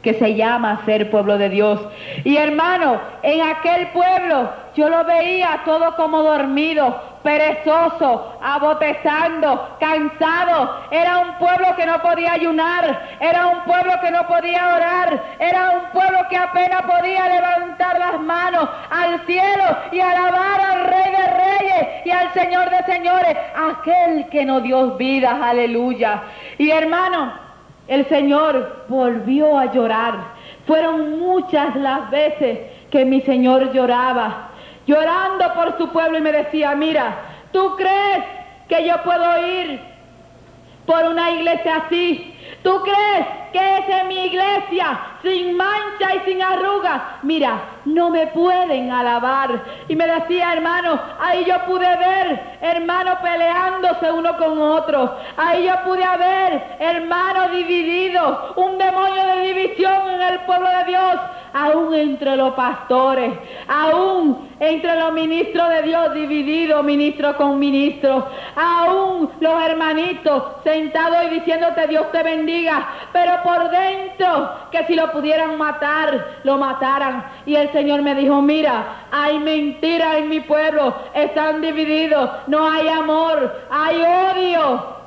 que se llama ser pueblo de Dios. Y hermano, en aquel pueblo yo lo veía todo como dormido, perezoso, abotezando, cansado. Era un pueblo que no podía ayunar, era un pueblo que no podía orar, era un pueblo que apenas podía levantar las manos al cielo y alabar al Rey de Reyes y al Señor de Señores, aquel que nos dio vida, aleluya. Y hermano, el Señor volvió a llorar. Fueron muchas las veces que mi Señor lloraba, llorando por su pueblo, y me decía, mira, ¿tú crees que yo puedo ir por una iglesia así? ¿Tú crees que esa es mi iglesia, sin mancha y sin arrugas? Mira, no me pueden alabar. Y me decía, hermano, ahí yo pude ver hermanos peleándose uno con otro. Ahí yo pude ver hermanos divididos, un demonio de división en el pueblo de Dios, aún entre los pastores, aún entre los ministros de Dios divididos, ministro con ministro, aún los hermanitos sentados y diciéndote Dios te bendiga, pero por dentro que si lo pudieran matar, lo mataran. Y el Señor me dijo, mira, hay mentira en mi pueblo, están divididos, no hay amor, hay odio,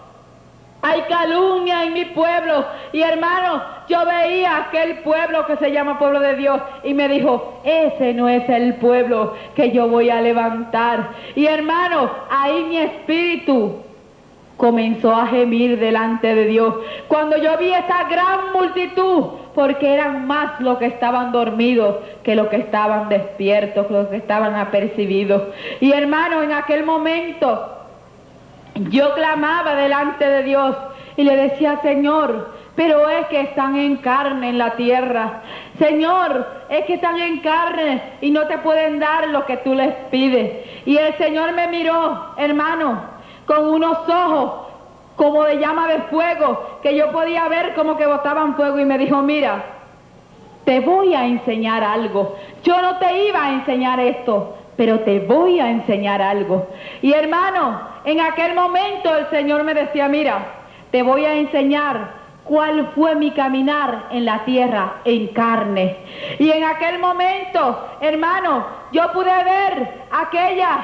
hay calumnia en mi pueblo. Y hermano, yo veía aquel pueblo que se llama pueblo de Dios y me dijo, ese no es el pueblo que yo voy a levantar. Y hermano, ahí mi espíritu comenzó a gemir delante de Dios cuando yo vi esa gran multitud, porque eran más los que estaban dormidos que los que estaban despiertos, los que estaban apercibidos. Y hermano, en aquel momento yo clamaba delante de Dios y le decía, Señor, pero es que están en carne en la tierra. Señor, es que están en carne y no te pueden dar lo que tú les pides. Y el Señor me miró, hermano, con unos ojos como de llama de fuego, que yo podía ver como que botaban fuego, y me dijo, mira, te voy a enseñar algo. Yo no te iba a enseñar esto, pero te voy a enseñar algo. Y hermano, en aquel momento el Señor me decía, mira, te voy a enseñar cuál fue mi caminar en la tierra en carne. Y en aquel momento, hermano, yo pude ver aquella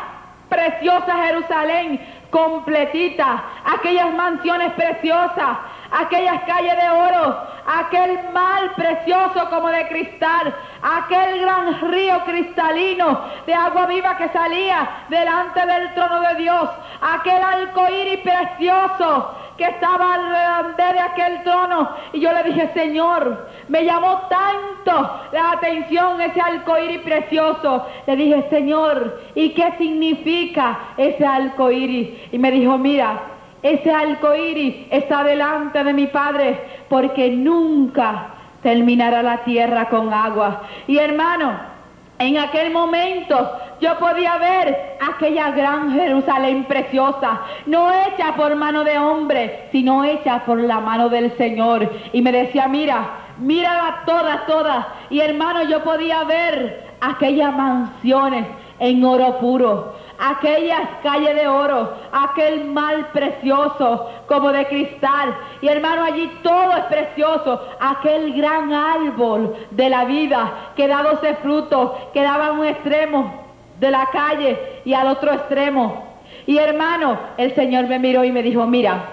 preciosa Jerusalén completita, aquellas mansiones preciosas, aquellas calles de oro, aquel mar precioso como de cristal, aquel gran río cristalino de agua viva que salía delante del trono de Dios, aquel arcoíris precioso que estaba alrededor de aquel trono. Y yo le dije, Señor, me llamó tanto la atención ese arcoíris precioso. Le dije, Señor, ¿y qué significa ese arcoíris? Y me dijo, mira, ese arcoíris está delante de mi Padre, porque nunca terminará la tierra con agua. Y hermano, en aquel momento yo podía ver aquella gran Jerusalén preciosa, no hecha por mano de hombre, sino hecha por la mano del Señor. Y me decía, mira, mírala toda. Y hermano, yo podía ver aquellas mansiones en oro puro, aquellas calles de oro, aquel mar precioso como de cristal. Y hermano, allí todo es precioso, aquel gran árbol de la vida que da 12 frutos, que daba a un extremo de la calle y al otro extremo. Y hermano, el Señor me miró y me dijo, mira,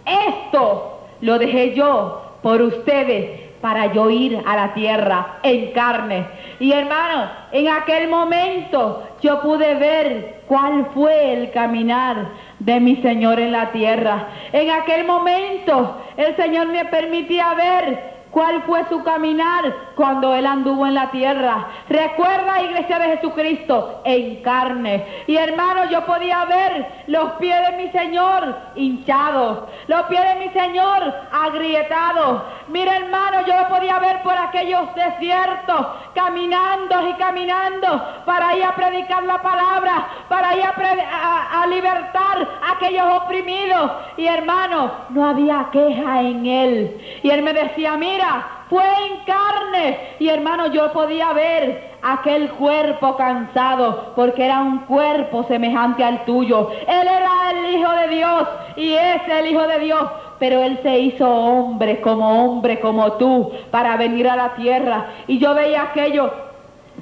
esto lo dejé yo por ustedes, para yo ir a la tierra en carne. Y hermano, en aquel momento yo pude ver cuál fue el caminar de mi Señor en la tierra. En aquel momento el Señor me permitía ver cuál fue su caminar cuando Él anduvo en la tierra. Recuerda, iglesia de Jesucristo, en carne. Y hermano, yo podía ver los pies de mi Señor hinchados, los pies de mi Señor agrietados. Mira, hermano, yo lo podía ver por aquellos desiertos, caminando y caminando para ir a predicar la palabra, para ir a libertar a aquellos oprimidos. Y hermano, no había queja en Él. Y Él me decía, mira, fue en carne. Y hermano, yo podía ver aquel cuerpo cansado, porque era un cuerpo semejante al tuyo. Él era el Hijo de Dios y es el Hijo de Dios, pero Él se hizo hombre como tú, para venir a la tierra. Y yo veía aquellos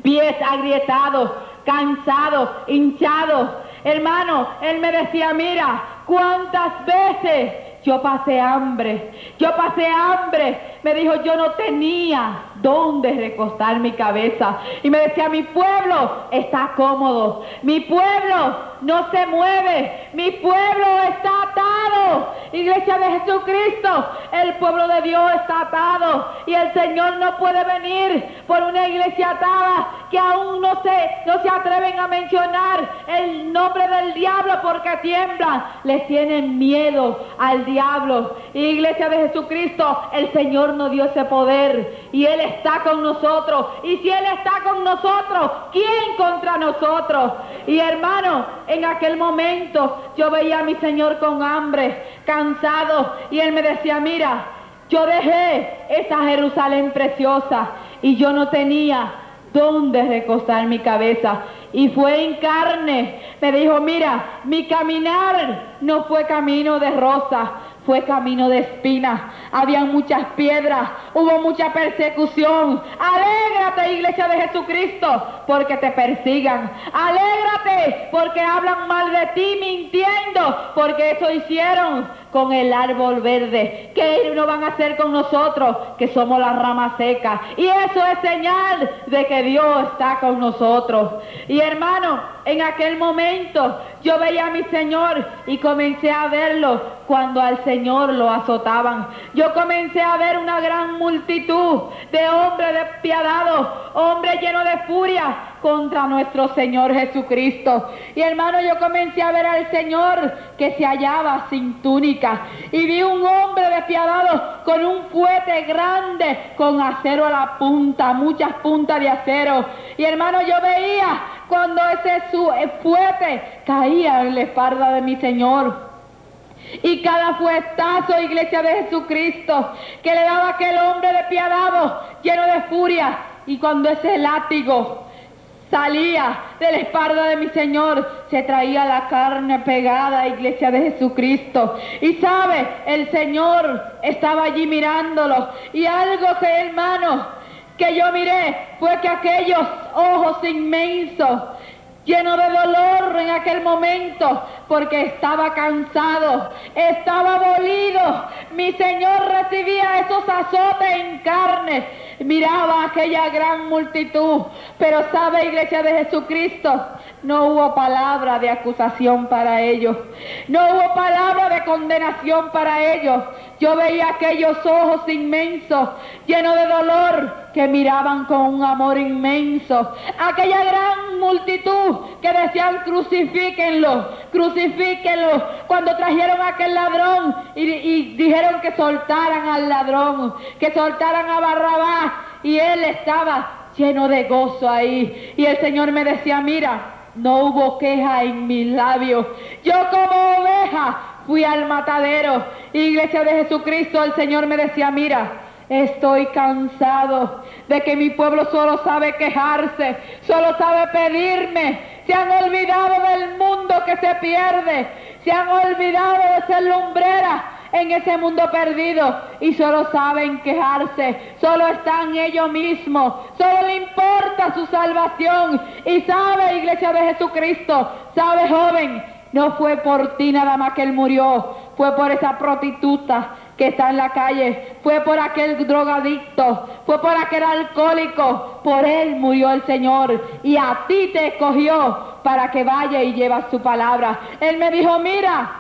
pies agrietados, cansados, hinchados. Hermano, Él me decía, mira, cuántas veces yo pasé hambre. Me dijo, yo no tenía dónde recostar mi cabeza. Y me decía, mi pueblo está cómodo, mi pueblo no se mueve, mi pueblo está atado. Iglesia de Jesucristo, el pueblo de Dios está atado. Y el Señor no puede venir por una iglesia atada que aún no se atreven a mencionar el nombre del diablo porque tiemblan. Les tienen miedo al diablo. Iglesia de Jesucristo, el Señor nos dio ese poder y Él está con nosotros. Y si Él está con nosotros, ¿quién contra nosotros? Y hermano, en aquel momento yo veía a mi Señor con hambre, cansado, y Él me decía, mira, yo dejé esa Jerusalén preciosa y yo no tenía dónde recostar mi cabeza. Y fue en carne. Me dijo, mira, mi caminar no fue camino de rosa, fue camino de espinas. Habían muchas piedras, hubo mucha persecución. Alégrate, iglesia de Jesucristo, porque te persigan. Alégrate, porque hablan mal de ti mintiendo, porque eso hicieron con el árbol verde. ¿Qué no van a hacer con nosotros, que somos la rama seca? Y eso es señal de que Dios está con nosotros. Y hermano, en aquel momento yo veía a mi Señor y comencé a verlo cuando al Señor lo azotaban. Yo comencé a ver una gran multitud de hombres despiadados, hombres llenos de furia contra nuestro Señor Jesucristo. Y hermano, yo comencé a ver al Señor que se hallaba sin túnica. Y vi un hombre despiadado con un fuete grande, con acero a la punta, muchas puntas de acero. Y hermano, yo veía cuando ese fuete caía en la espalda de mi Señor. Y cada fuetazo, iglesia de Jesucristo, que le daba aquel hombre despiadado, lleno de furia, y cuando ese látigo salía de la espalda de mi Señor, se traía la carne pegada, iglesia de Jesucristo. Y sabe, el Señor estaba allí mirándolo. Y algo que, hermano, que yo miré fue que aquellos ojos inmensos, lleno de dolor en aquel momento, porque estaba cansado, estaba molido. Mi Señor recibía esos azotes en carne, miraba aquella gran multitud, pero sabe, iglesia de Jesucristo, no hubo palabra de acusación para ellos, no hubo palabra de condenación para ellos. Yo veía aquellos ojos inmensos, llenos de dolor, que miraban con un amor inmenso. Aquella gran multitud que decían, crucifíquenlo, crucifíquenlo. Cuando trajeron a aquel ladrón y dijeron que soltaran al ladrón, que soltaran a Barrabás, y él estaba lleno de gozo ahí. Y el Señor me decía, mira, no hubo queja en mis labios. Yo como oveja fui al matadero. Iglesia de Jesucristo, el Señor me decía, mira, estoy cansado de que mi pueblo solo sabe quejarse, solo sabe pedirme. Se han olvidado del mundo que se pierde, se han olvidado de ser lumbreras en ese mundo perdido y solo saben quejarse, solo están ellos mismos, solo le importa su salvación. Y sabe, iglesia de Jesucristo, sabe, joven, no fue por ti nada más que Él murió, fue por esa prostituta que está en la calle, fue por aquel drogadicto, fue por aquel alcohólico, por él murió el Señor y a ti te escogió para que vaya y llevas su palabra. Él me dijo, mira,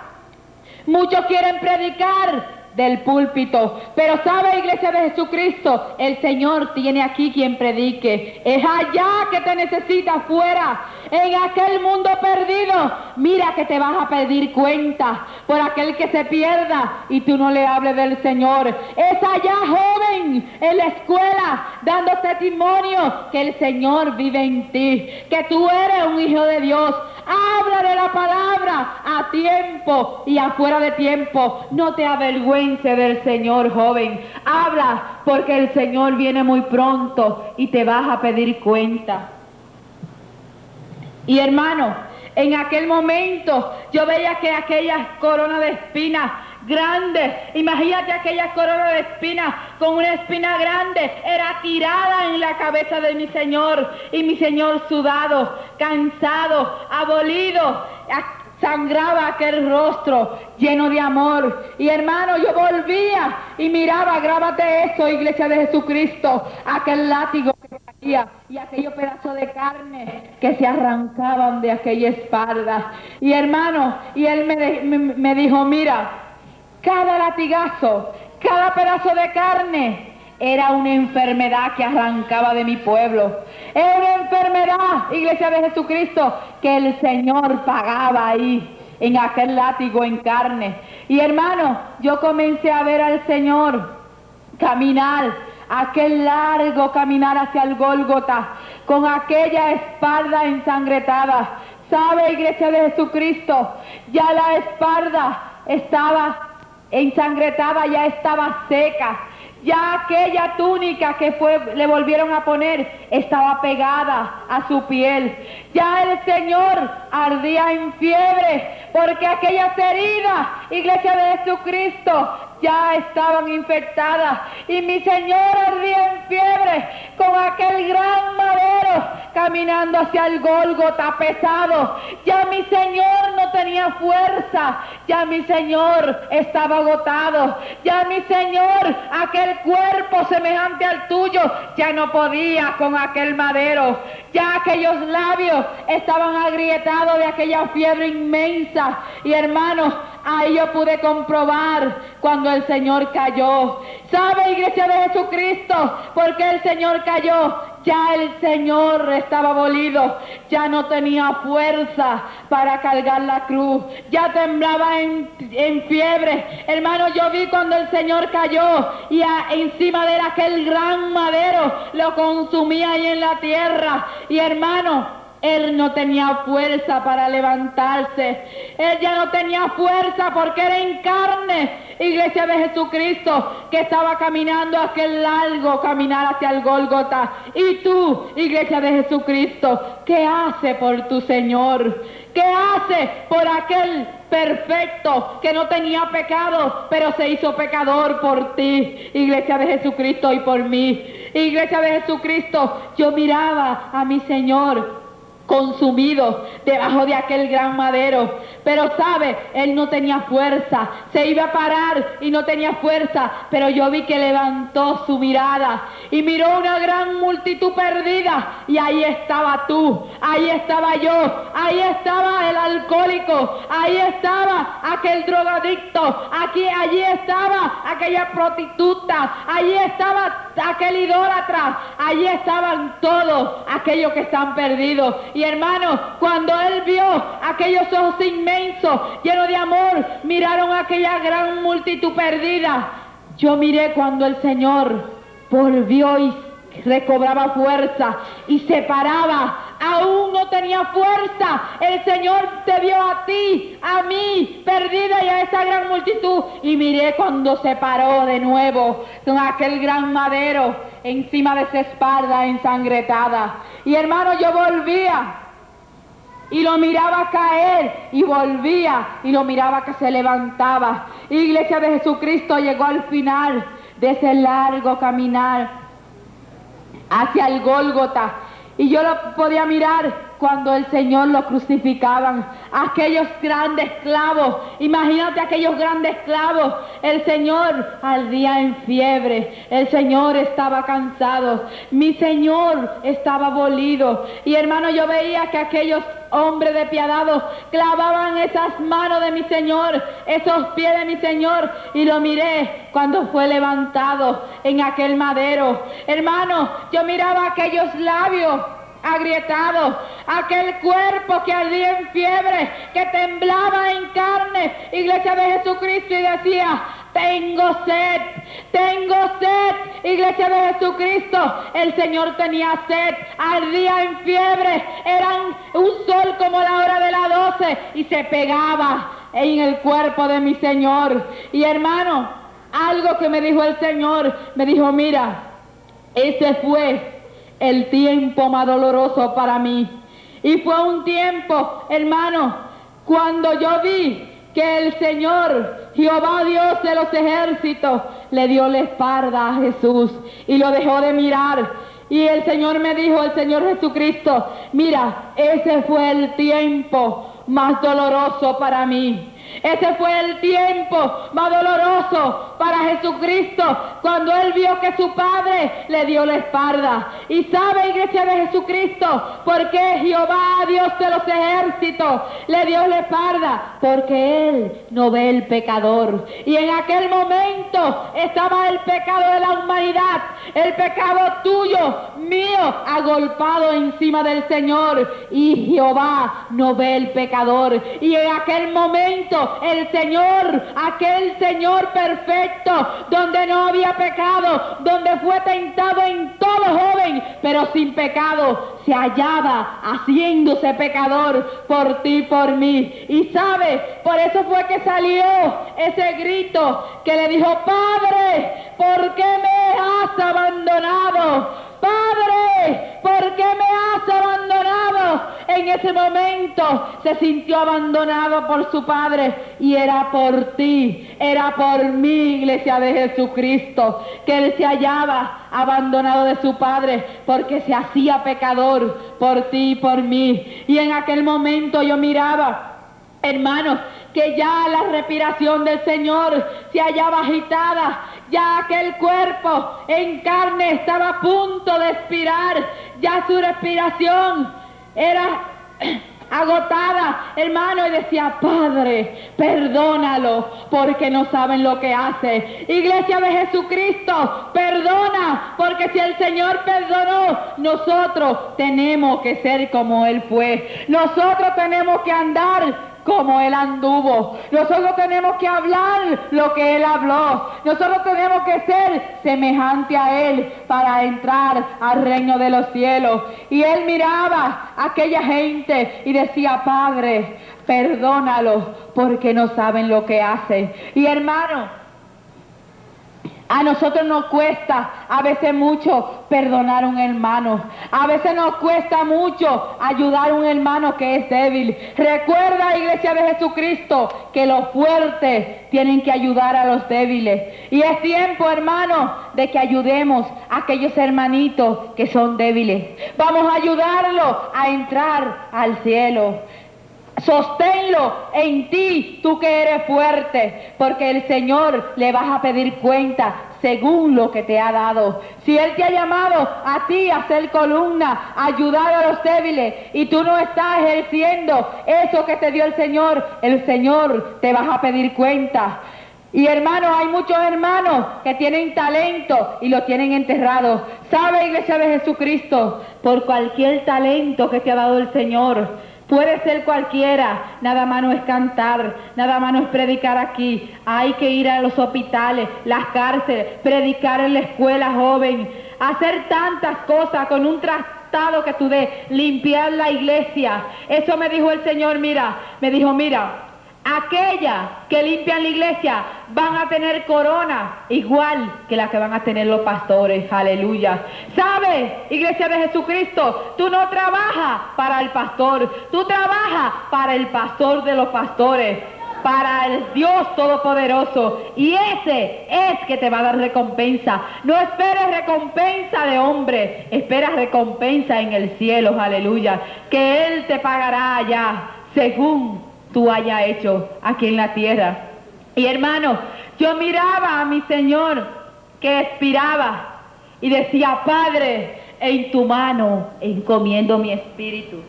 muchos quieren predicar del púlpito, pero sabe, iglesia de Jesucristo, el Señor tiene aquí quien predique. Es allá que te necesita, afuera, en aquel mundo perdido. Mira que te vas a pedir cuenta por aquel que se pierda y tú no le hables del Señor. Es allá, joven, en la escuela, dando testimonio que el Señor vive en ti, que tú eres un hijo de Dios. Habla de la palabra a tiempo y afuera de tiempo. No te avergüences del Señor, joven. Habla, porque el Señor viene muy pronto y te vas a pedir cuenta. Y hermano, en aquel momento yo veía que aquellas coronas de espinas grande. Imagínate aquella corona de espinas con una espina grande. Era tirada en la cabeza de mi Señor. Y mi Señor sudado, cansado, abolido, sangraba aquel rostro lleno de amor. Y hermano, yo volvía y miraba, grábate eso, Iglesia de Jesucristo, aquel látigo que caía y aquellos pedazos de carne que se arrancaban de aquella espalda. Y hermano, y él me dijo, mira, cada latigazo, cada pedazo de carne era una enfermedad que arrancaba de mi pueblo. Era una enfermedad, Iglesia de Jesucristo, que el Señor pagaba ahí, en aquel látigo en carne. Y hermano, yo comencé a ver al Señor caminar, aquel largo caminar hacia el Gólgota, con aquella espalda ensangrentada. ¿Sabe, Iglesia de Jesucristo? Ya la espalda estaba ensangrentada, ya estaba seca. Ya aquella túnica que le volvieron a poner estaba pegada a su piel. Ya el Señor ardía en fiebre porque aquellas heridas, Iglesia de Jesucristo, ya estaban infectadas. Y mi Señor ardía en fiebre con aquel gran madero caminando hacia el Gólgota pesado. Ya mi Señor no tenía fuerza. Ya mi Señor estaba agotado. Ya mi Señor, aquel cuerpo semejante al tuyo, ya no podía con aquel madero. Ya aquellos labios estaban agrietados de aquella fiebre inmensa. Y hermanos, ahí yo pude comprobar cuando el Señor cayó. ¿Sabe, Iglesia de Jesucristo? Porque el Señor cayó. Ya el Señor estaba abolido. Ya no tenía fuerza para cargar la cruz. Ya temblaba en fiebre. Hermano, yo vi cuando el Señor cayó y encima de él aquel gran madero lo consumía ahí en la tierra. Y hermano, él no tenía fuerza para levantarse. Él ya no tenía fuerza porque era en carne, Iglesia de Jesucristo, que estaba caminando aquel largo caminar hacia el Gólgota. Y tú, Iglesia de Jesucristo, ¿qué hace por tu Señor? ¿Qué hace por aquel perfecto que no tenía pecado, pero se hizo pecador por ti, Iglesia de Jesucristo, y por mí? Iglesia de Jesucristo, yo miraba a mi Señor consumido debajo de aquel gran madero, pero sabe, él no tenía fuerza, se iba a parar y no tenía fuerza, pero yo vi que levantó su mirada y miró una gran multitud perdida, y ahí estaba tú, ahí estaba yo, ahí estaba el alcohólico, ahí estaba aquel drogadicto, allí estaba aquella prostituta, allí estaba aquel idólatra, allí estaban todos aquellos que están perdidos. Y hermano, cuando él vio aquellos ojos inmensos, llenos de amor, miraron aquella gran multitud perdida. Yo miré cuando el Señor volvió y recobraba fuerza y se paraba. Aún no tenía fuerza. El Señor te vio a ti, a mí, perdida, y a esa gran multitud. Y miré cuando se paró de nuevo con aquel gran madero encima de esa espalda ensangrentada. Y hermano, yo volvía y lo miraba caer, y volvía y lo miraba que se levantaba. Iglesia de Jesucristo, llegó al final de ese largo caminar hacia el Gólgota, y yo lo podía mirar cuando el Señor lo crucificaban, aquellos grandes clavos. Imagínate aquellos grandes clavos. El Señor ardía en fiebre, el Señor estaba cansado, mi Señor estaba abolido. Y hermano, yo veía que aquellos hombres despiadados clavaban esas manos de mi Señor, esos pies de mi Señor, y lo miré cuando fue levantado en aquel madero. Hermano, yo miraba aquellos labios agrietados, aquel cuerpo que ardía en fiebre, que temblaba en carne, Iglesia de Jesucristo, y decía: tengo sed, Iglesia de Jesucristo. El Señor tenía sed, ardía en fiebre, era un sol como la hora de las 12, y se pegaba en el cuerpo de mi Señor. Y hermano, algo que me dijo el Señor, me dijo: mira, ese fue el tiempo más doloroso para mí. Y fue un tiempo, hermano, cuando yo vi que el Señor, Jehová Dios de los ejércitos, le dio la espalda a Jesús y lo dejó de mirar. Y el Señor me dijo, el Señor Jesucristo, mira, ese fue el tiempo más doloroso para mí. Ese fue el tiempo más doloroso para Jesucristo, cuando Él vio que su Padre le dio la espalda. Y sabe, iglesia de Jesucristo, por qué Jehová, Dios de los ejércitos, le dio la espalda. Porque Él no ve el pecador. Y en aquel momento estaba el pecado de la humanidad, el pecado tuyo, mío, agolpado encima del Señor. Y Jehová no ve el pecador. Y en aquel momento el Señor, aquel Señor perfecto, donde no había pecado, donde fue tentado en todo joven, pero sin pecado, se hallaba haciéndose pecador por ti y por mí. Y sabe, por eso fue que salió ese grito que le dijo: Padre, ¿por qué me has abandonado? Padre, ¿por qué me has abandonado? En ese momento se sintió abandonado por su Padre, y era por ti, era por mí, iglesia de Jesucristo, que Él se hallaba abandonado de su Padre, porque se hacía pecador por ti y por mí. Y en aquel momento yo miraba, hermanos, que ya la respiración del Señor se hallaba agitada, ya aquel cuerpo en carne estaba a punto de expirar, ya su respiración era agotada, hermano, y decía: Padre, perdónalo, porque no saben lo que hace. Iglesia de Jesucristo, perdona, porque si el Señor perdonó, nosotros tenemos que ser como Él fue. Nosotros tenemos que andar como Él anduvo. Nosotros tenemos que hablar lo que Él habló. Nosotros tenemos que ser semejante a Él para entrar al reino de los cielos. Y Él miraba a aquella gente y decía: Padre, perdónalo, porque no saben lo que hacen. Y hermano, a nosotros nos cuesta a veces mucho perdonar a un hermano. A veces nos cuesta mucho ayudar a un hermano que es débil. Recuerda, iglesia de Jesucristo, que los fuertes tienen que ayudar a los débiles. Y es tiempo, hermano, de que ayudemos a aquellos hermanitos que son débiles. Vamos a ayudarlos a entrar al cielo. Sosténlo en ti, tú que eres fuerte, porque el Señor le vas a pedir cuenta según lo que te ha dado. Si Él te ha llamado a ti a ser columna, a ayudar a los débiles, y tú no estás ejerciendo eso que te dio el Señor te vas a pedir cuenta. Y hermanos, hay muchos hermanos que tienen talento y lo tienen enterrado. ¿Sabe, iglesia de Jesucristo? Por cualquier talento que te ha dado el Señor, puede ser cualquiera, nada más no es cantar, nada más no es predicar aquí. Hay que ir a los hospitales, las cárceles, predicar en la escuela joven, hacer tantas cosas con un tratado que tú des, limpiar la iglesia. Eso me dijo el Señor, mira, aquellas que limpian la iglesia van a tener corona igual que las que van a tener los pastores. Aleluya. ¿Sabes, iglesia de Jesucristo? Tú no trabajas para el pastor, tú trabajas para el pastor de los pastores, para el Dios Todopoderoso, y ese es que te va a dar recompensa. No esperes recompensa de hombre, espera recompensa en el cielo. Aleluya. Que Él te pagará allá según tú hayas hecho aquí en la tierra. Y hermano, yo miraba a mi Señor que expiraba y decía: Padre, en tu mano encomiendo mi espíritu.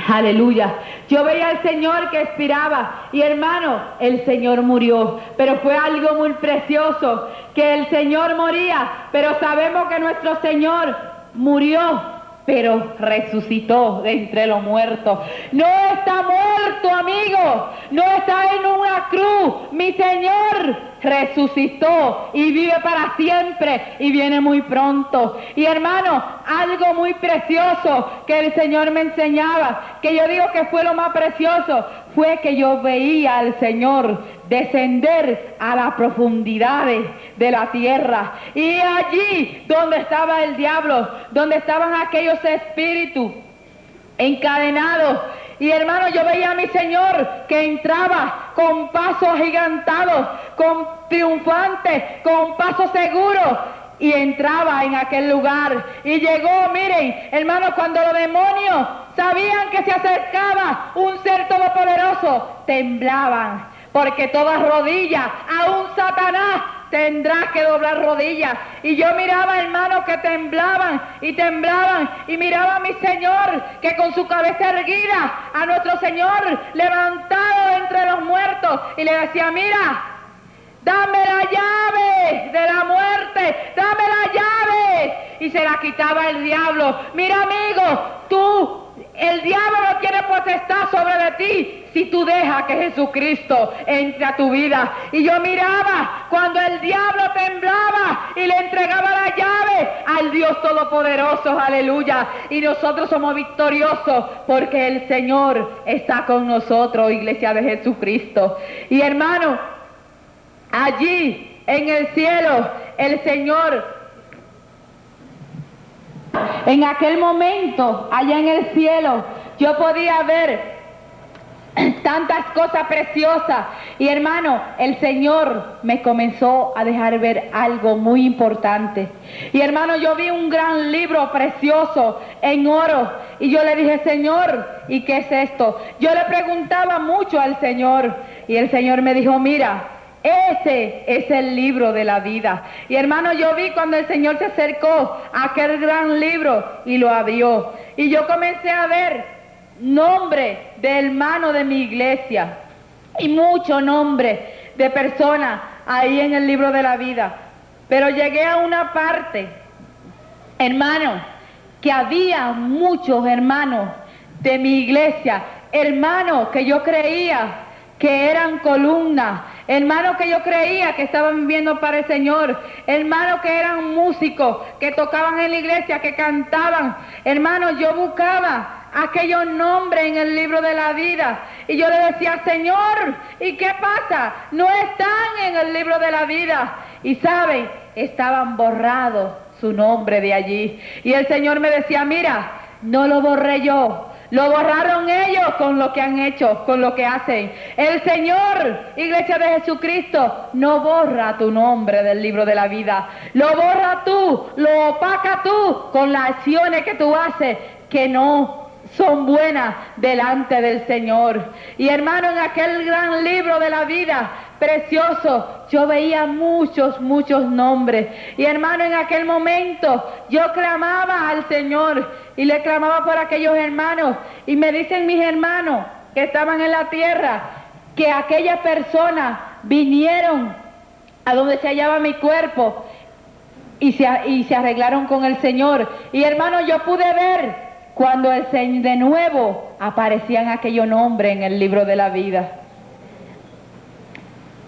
Aleluya. Yo veía al Señor que expiraba, y hermano, el Señor murió, pero fue algo muy precioso, que el Señor moría, pero sabemos que nuestro Señor murió, pero resucitó de entre los muertos. No está muerto, amigo, no está en una cruz. Mi Señor resucitó y vive para siempre y viene muy pronto. Y hermano, algo muy precioso que el Señor me enseñaba, que yo digo que fue lo más precioso, fue que yo veía al Señor descender a las profundidades de la tierra, y allí donde estaba el diablo, donde estaban aquellos espíritus encadenados, Y hermano, yo veía a mi Señor que entraba con pasos agigantados, con triunfante, con paso seguro. Y entraba en aquel lugar. Y llegó, miren, hermano, cuando los demonios sabían que se acercaba un ser todopoderoso, temblaban. Porque toda rodilla, aún Satanás, tendrá que doblar rodillas. Y yo miraba, hermanos, que temblaban, y miraba a mi Señor, que con su cabeza erguida, a nuestro Señor levantado entre los muertos, y le decía, mira, dame la llave de la muerte, dame la llave. Y se la quitaba el diablo. Mira, amigo, el diablo no tiene potestad sobre de ti si tú dejas que Jesucristo entre a tu vida. Y yo miraba cuando el diablo temblaba y le entregaba la llave al Dios Todopoderoso, aleluya. Y nosotros somos victoriosos porque el Señor está con nosotros, iglesia de Jesucristo. Y hermano, allí en el cielo, el Señor, en aquel momento, allá en el cielo, yo podía ver tantas cosas preciosas. Y hermano, el Señor me comenzó a dejar ver algo muy importante. Y hermano, yo vi un gran libro precioso en oro. Y yo le dije, Señor, ¿y qué es esto? Yo le preguntaba mucho al Señor. Y el Señor me dijo, mira, ese es el libro de la vida. Y hermano, yo vi cuando el Señor se acercó a aquel gran libro y lo abrió. Y yo comencé a ver nombre de hermano de mi iglesia y mucho nombre de personas ahí en el libro de la vida. Pero llegué a una parte, hermano, que había muchos hermanos de mi iglesia, hermanos que yo creía que eran columnas, hermanos que yo creía que estaban viviendo para el Señor, hermanos que eran músicos, que tocaban en la iglesia, que cantaban. Hermanos, yo buscaba aquellos nombres en el libro de la vida y yo le decía, Señor, ¿y qué pasa? No están en el libro de la vida. Y saben, estaban borrados su nombre de allí. Y el Señor me decía, mira, no lo borré yo, lo borraron ellos con lo que han hecho, con lo que hacen. El Señor, iglesia de Jesucristo, no borra tu nombre del libro de la vida. Lo borra tú, lo opaca tú con las acciones que tú haces que no son buenas delante del Señor. Y hermano, en aquel gran libro de la vida precioso, yo veía muchos nombres. Y hermano, en aquel momento yo clamaba al Señor y le clamaba por aquellos hermanos. Y me dicen mis hermanos que estaban en la tierra que aquellas personas vinieron a donde se hallaba mi cuerpo y se arreglaron con el Señor. Y hermano, yo pude ver cuando el Señor de nuevo aparecían aquellos nombres en el libro de la vida.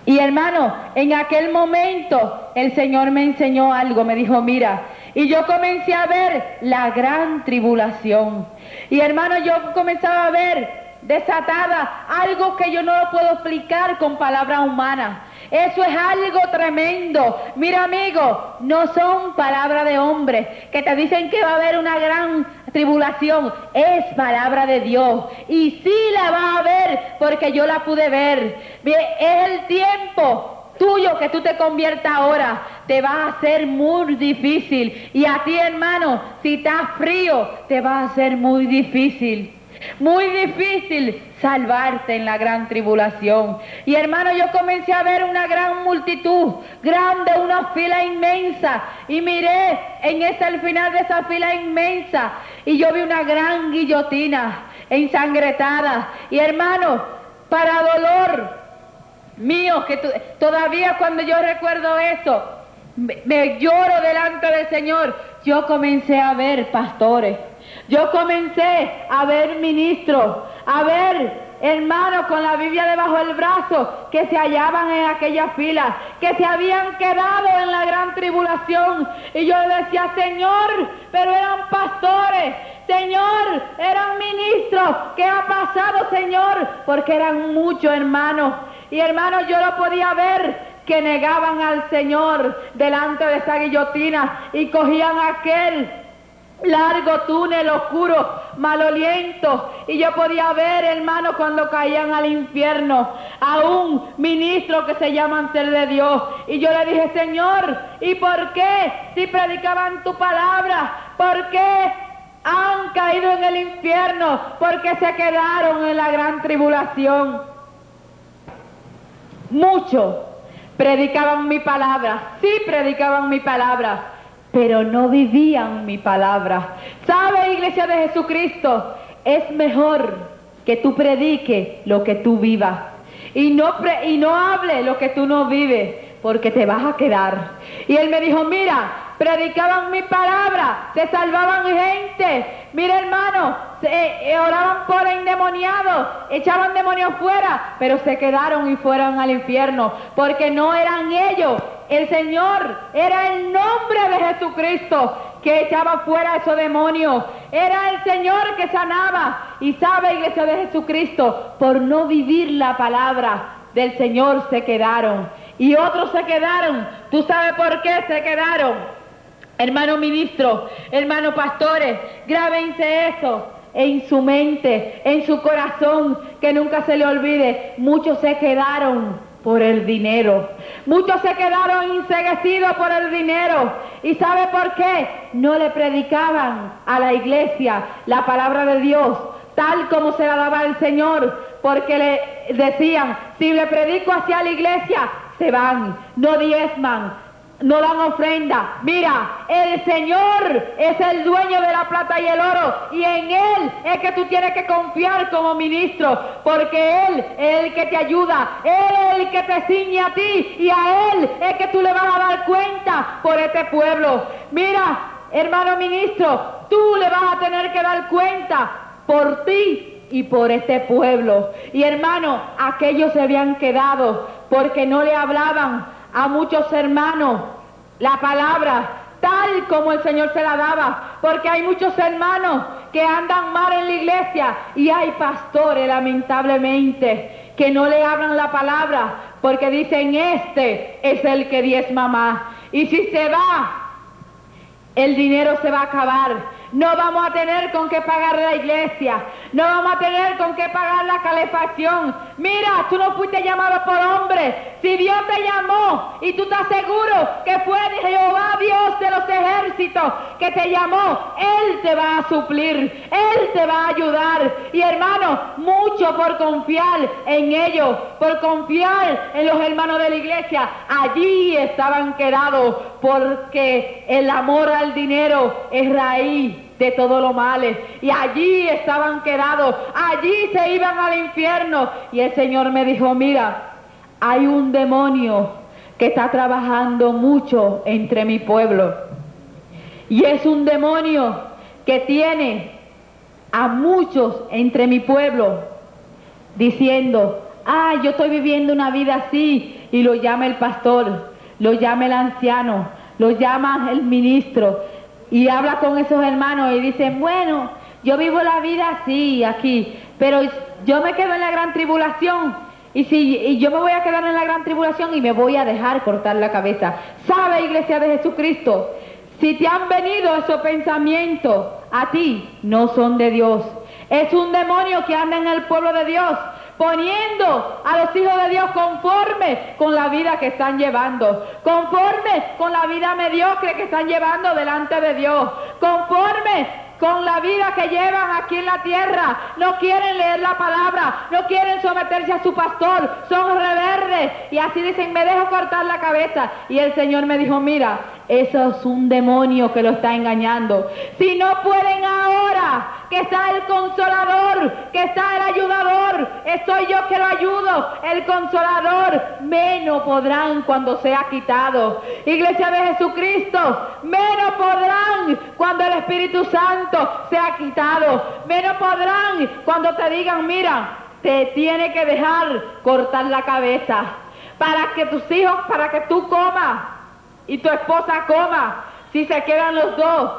Y hermano, en aquel momento el Señor me enseñó algo, me dijo, mira, y yo comencé a ver la gran tribulación. Y hermano, yo comenzaba a ver desatada algo que yo no lo puedo explicar con palabras humanas. Eso es algo tremendo. Mira, amigo, no son palabras de hombre que te dicen que va a haber una gran tribulación. Es palabra de Dios. Y sí la va a haber porque yo la pude ver. Es el tiempo tuyo que tú te conviertas ahora. Te va a hacer muy difícil. Y a ti, hermano, si estás frío, te va a hacer muy difícil. Muy difícil salvarte en la gran tribulación. Y hermano, yo comencé a ver una gran multitud, grande, una fila inmensa. Y miré al final de esa fila inmensa, y yo vi una gran guillotina ensangrentada. Y hermano, para dolor mío, que todavía cuando yo recuerdo eso, me lloro delante del Señor. Yo comencé a ver pastores. Yo comencé a ver ministros, a ver hermanos con la Biblia debajo del brazo que se hallaban en aquella fila, que se habían quedado en la gran tribulación. Y yo decía, Señor, pero eran pastores, Señor, eran ministros. ¿Qué ha pasado, Señor? Porque eran muchos hermanos. Y hermanos, yo lo podía ver, que negaban al Señor delante de esa guillotina y cogían aquel largo túnel oscuro, maloliento, y yo podía ver, hermano, cuando caían al infierno a un ministro que se llaman ser de Dios, y yo le dije: Señor, ¿y por qué si predicaban tu palabra, por qué han caído en el infierno? Porque se quedaron en la gran tribulación. Muchos predicaban mi palabra, sí predicaban mi palabra, pero no vivían mi palabra. ¿Sabe, iglesia de Jesucristo? Es mejor que tú prediques lo que tú vivas y no hables lo que tú no vives, porque te vas a quedar. Y él me dijo: mira, predicaban mi palabra, se salvaban gente. Mira, hermano, oraban por endemoniados, echaban demonios fuera, pero se quedaron y fueron al infierno, porque no eran ellos. El Señor, era el nombre de Jesucristo que echaba fuera esos demonios. Era el Señor que sanaba. Y sabe, iglesia de Jesucristo, por no vivir la palabra del Señor se quedaron. Y otros se quedaron. ¿Tú sabes por qué se quedaron? Hermano ministro, hermano pastores, grábense eso en su mente, en su corazón, que nunca se le olvide. Muchos se quedaron por el dinero. Muchos se quedaron enceguecidos por el dinero. ¿Y sabe por qué? No le predicaban a la iglesia la palabra de Dios tal como se la daba el Señor, porque le decían: si le predico hacia la iglesia, se van, no diezman, no dan ofrenda. Mira, el Señor es el dueño de la plata y el oro, y en Él es que tú tienes que confiar como ministro, porque Él es el que te ayuda, Él es el que te ciñe a ti, y a Él es que tú le vas a dar cuenta por este pueblo. Mira, hermano ministro, tú le vas a tener que dar cuenta por ti y por este pueblo. Y hermano, aquellos se habían quedado porque no le hablaban a muchos hermanos la palabra tal como el Señor se la daba, porque hay muchos hermanos que andan mal en la iglesia, y hay pastores, lamentablemente, que no le hablan la palabra, porque dicen: este es el que diezma más, y si se va, el dinero se va a acabar. No vamos a tener con qué pagar la iglesia, no vamos a tener con qué pagar la calefacción. Mira, tú no fuiste llamado por hombre. Si Dios te llamó y tú estás seguro que fue Jehová Dios de los ejércitos que te llamó, Él te va a suplir, Él te va a ayudar. Y hermano, mucho por confiar en ellos, por confiar en los hermanos de la iglesia, allí estaban quedados, porque el amor al dinero es raíz de todo lo malo, y allí estaban quedados, allí se iban al infierno. Y el Señor me dijo: mira, hay un demonio que está trabajando mucho entre mi pueblo, y es un demonio que tiene a muchos entre mi pueblo diciendo: yo estoy viviendo una vida así, y lo llama el pastor, lo llama el anciano, lo llama el ministro, y habla con esos hermanos y dicen: bueno, yo vivo la vida así aquí, pero yo me quedo en la gran tribulación, y yo me voy a quedar en la gran tribulación y me voy a dejar cortar la cabeza. ¿Sabe, iglesia de Jesucristo? Si te han venido esos pensamientos a ti, no son de Dios. Es un demonio que anda en el pueblo de Dios, poniendo a los hijos de Dios conforme con la vida que están llevando, conforme con la vida mediocre que están llevando delante de Dios, conforme con la vida que llevan aquí en la tierra. No quieren leer la palabra, no quieren someterse a su pastor, son rebeldes, y así dicen: me dejo cortar la cabeza. Y el Señor me dijo: mira, eso es un demonio que lo está engañando. Si no pueden ahora, que está el Consolador, que está el Ayudador, estoy yo que lo ayudo, el Consolador, menos podrán cuando sea quitado. Iglesia de Jesucristo, menos podrán cuando el Espíritu Santo sea quitado, menos podrán cuando te digan: mira, te tiene que dejar cortar la cabeza para que tus hijos, para que tú comas y tu esposa coma. Si se quedan los dos,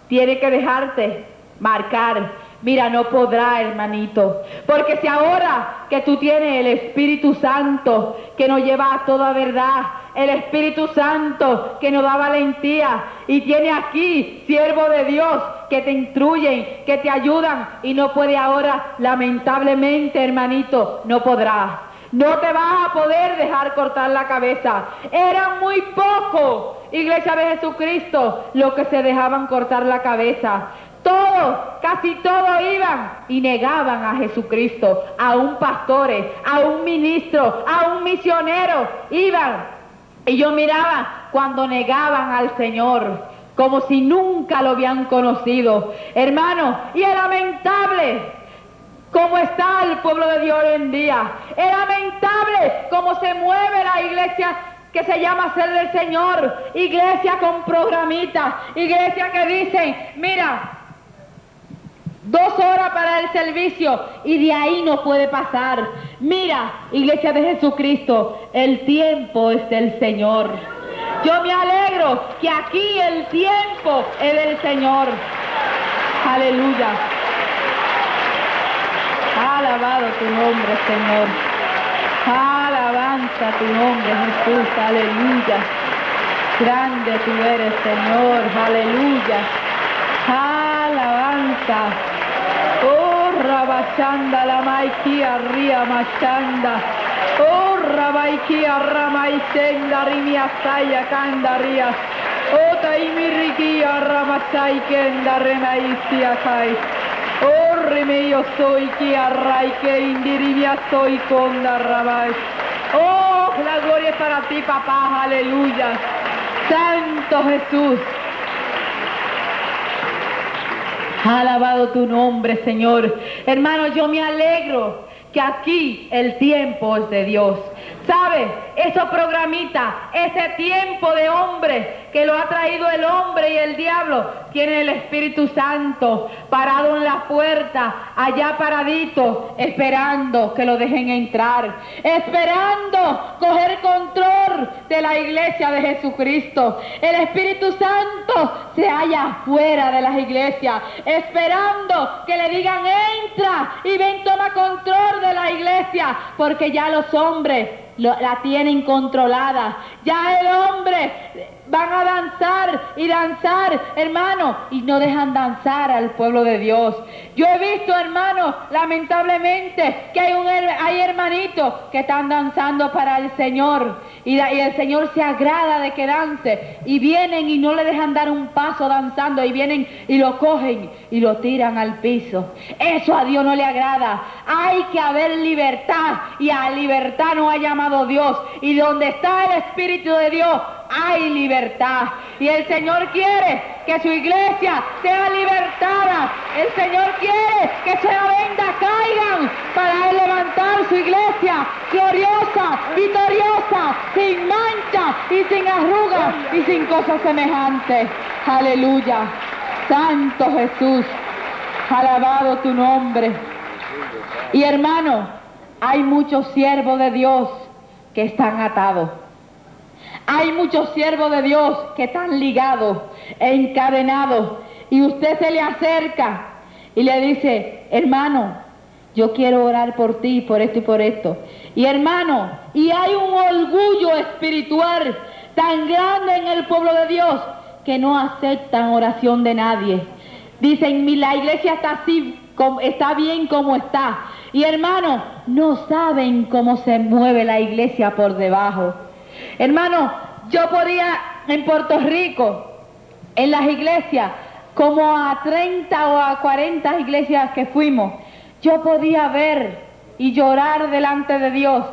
tiene que dejarte marcar. Mira, no podrá, hermanito, porque si ahora que tú tienes el Espíritu Santo que nos lleva a toda verdad, el Espíritu Santo que nos da valentía, y tiene aquí siervos de Dios que te instruyen, que te ayudan, y no puede ahora, lamentablemente, hermanito, no podrá. No te vas a poder dejar cortar la cabeza. Eran muy pocos, Iglesia de Jesucristo, los que se dejaban cortar la cabeza. Todos, casi todos iban y negaban a Jesucristo, a un pastor, a un ministro, a un misionero, iban. Y yo miraba cuando negaban al Señor, como si nunca lo habían conocido. Hermano, y es lamentable cómo está el pueblo de Dios hoy en día. Es lamentable cómo se mueve la iglesia que se llama Ser del Señor. Iglesia con programitas, iglesia que dicen, mira, 2 horas para el servicio y de ahí no puede pasar. Mira, Iglesia de Jesucristo, el tiempo es del Señor. Yo me alegro que aquí el tiempo es del Señor. Aleluya. Alabado tu nombre, Señor. Alabanza tu nombre, Jesús. Aleluya. Grande tú eres, Señor. Aleluya. Alabanza. Oh, Rabachanda, la maikia, ria machanda. Oh, Rabaikia, ramaisenda, rimiasaya, candaria. Oh, taimirikia, ramasai, kenda, remaisia, kai. Oh, remeyo soy, que arrai, que indirimia soy, conda, rabai. Oh, la gloria es para ti, papá, aleluya. Santo Jesús. Alabado tu nombre, Señor. Hermano, yo me alegro que aquí el tiempo es de Dios. ¿Sabe? Esos programitas, ese tiempo de hombre que lo ha traído el hombre y el diablo, tiene el Espíritu Santo parado en la puerta, allá paradito, esperando que lo dejen entrar, esperando coger control de la iglesia de Jesucristo. El Espíritu Santo se halla afuera de las iglesias, esperando que le digan, entra y ven, toma control de la iglesia, porque ya los hombres la tienen controlada. Ya el hombre van a danzar y danzar, hermano, y no dejan danzar al pueblo de Dios. Yo he visto, hermano, lamentablemente, que hay hermanitos que están danzando para el Señor, y el Señor se agrada de que dance, y vienen y no le dejan dar un paso danzando, y vienen y lo cogen y lo tiran al piso. Eso a Dios no le agrada. Hay que haber libertad, y a libertad nos ha llamado Dios, y donde está el Espíritu de Dios hay libertad, y el Señor quiere que su iglesia sea libertada. El Señor quiere que sea vendas caigan para Él levantar su iglesia gloriosa, victoriosa, sin mancha y sin arrugas y sin cosas semejantes. Aleluya. Santo Jesús, alabado tu nombre. Y hermano, hay muchos siervos de Dios que están atados. Hay muchos siervos de Dios que están ligados, encadenados, y usted se le acerca y le dice, hermano, yo quiero orar por ti, por esto y por esto. Y hermano, y hay un orgullo espiritual tan grande en el pueblo de Dios que no aceptan oración de nadie. Dicen, la iglesia está así, está bien como está. Y hermano, no saben cómo se mueve la iglesia por debajo. Hermano, yo podía en Puerto Rico, en las iglesias, como a 30 o a 40 iglesias que fuimos, yo podía ver y llorar delante de Dios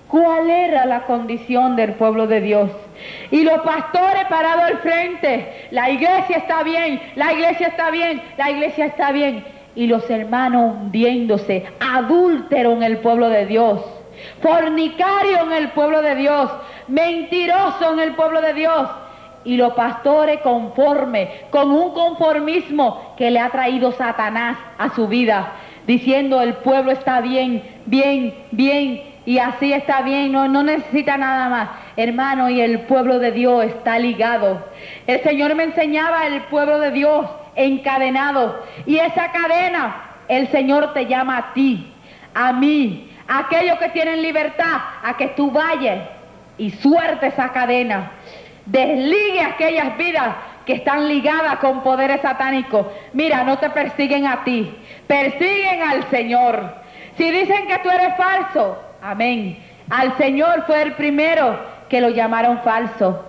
cuál era la condición del pueblo de Dios. Y los pastores parados al frente, la iglesia está bien, la iglesia está bien, la iglesia está bien. Y los hermanos hundiéndose, adúlteros en el pueblo de Dios, fornicario en el pueblo de Dios, mentiroso en el pueblo de Dios, y los pastores conformes, con un conformismo que le ha traído Satanás a su vida, diciendo el pueblo está bien, bien, bien, y así está bien, no necesita nada más. Hermano, y el pueblo de Dios está ligado. El Señor me enseñaba el pueblo de Dios encadenado, y esa cadena el Señor te llama a ti, a mí, a aquellos que tienen libertad, a que tú vayas y suelte esa cadena. Desligue aquellas vidas que están ligadas con poderes satánicos. Mira, no te persiguen a ti, persiguen al Señor. Si dicen que tú eres falso, amén, al Señor fue el primero que lo llamaron falso.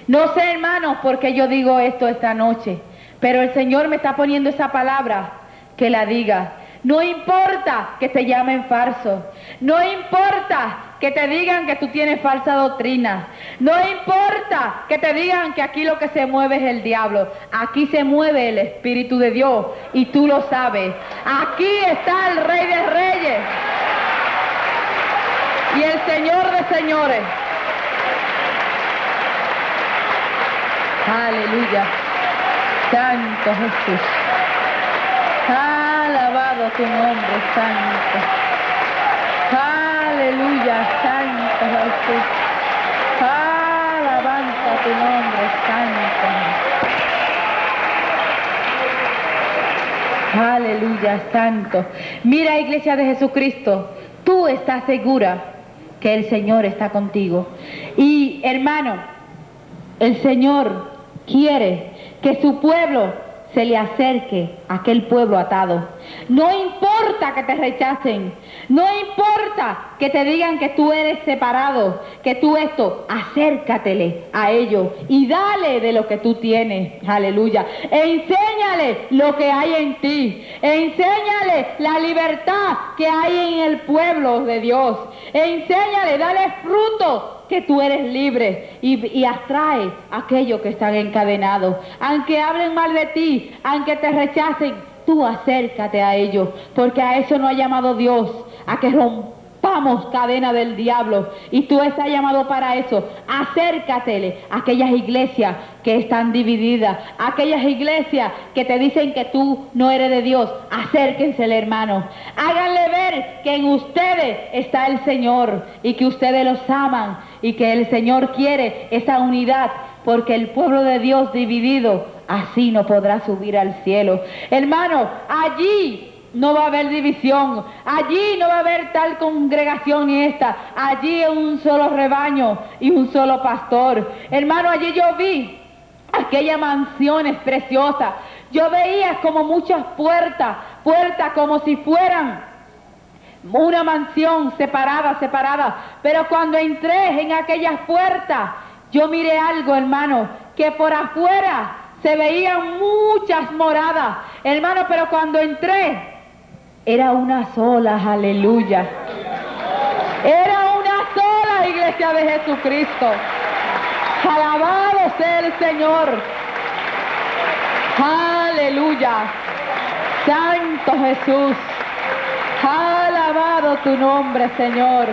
No sé, hermanos, por qué yo digo esto esta noche, pero el Señor me está poniendo esa palabra que la diga. No importa que te llamen falso, no importa que te digan que tú tienes falsa doctrina, no importa que te digan que aquí lo que se mueve es el diablo, aquí se mueve el Espíritu de Dios y tú lo sabes. Aquí está el Rey de Reyes y el Señor de señores. Aleluya, Santo Jesús. Alabado tu nombre, Santo. Aleluya, Santo Jesús. Alabanza tu nombre, Santo. Aleluya, Santo. Mira, Iglesia de Jesucristo, tú estás segura que el Señor está contigo. Y hermano, el Señor quiere que su pueblo se le acerque a aquel pueblo atado. No importa que te rechacen, no importa que te digan que tú eres separado, que tú esto, acércatele a ellos y dale de lo que tú tienes, aleluya. Enséñale lo que hay en ti, enséñale la libertad que hay en el pueblo de Dios, enséñale, dale fruto que tú eres libre y atrae a aquellos que están encadenados. Aunque hablen mal de ti, aunque te rechacen, tú acércate a ellos, porque a eso no ha llamado Dios, a que rompamos cadena del diablo, y tú estás llamado para eso. Acércatele a aquellas iglesias que están divididas, a aquellas iglesias que te dicen que tú no eres de Dios. Acérquensele, hermano, háganle ver que en ustedes está el Señor y que ustedes los aman y que el Señor quiere esa unidad, porque el pueblo de Dios dividido así no podrá subir al cielo. Hermano, allí no va a haber división, allí no va a haber tal congregación y esta, allí es un solo rebaño y un solo pastor. Hermano, allí yo vi aquellas mansiones preciosas, yo veía como muchas puertas como si fueran una mansión separada, pero cuando entré en aquellas puertas, yo miré algo, hermano, que por afuera se veían muchas moradas, hermano, pero cuando entré, era una sola, aleluya. Era una sola, Iglesia de Jesucristo. Alabado sea el Señor. Aleluya. Santo Jesús. Alabado tu nombre, Señor.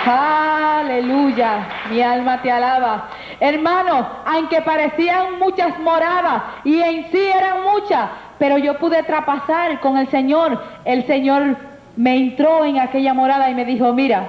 Aleluya. Mi alma te alaba. Hermano, aunque parecían muchas moradas y en sí eran muchas, pero yo pude traspasar con el Señor. El Señor me entró en aquella morada y me dijo, mira.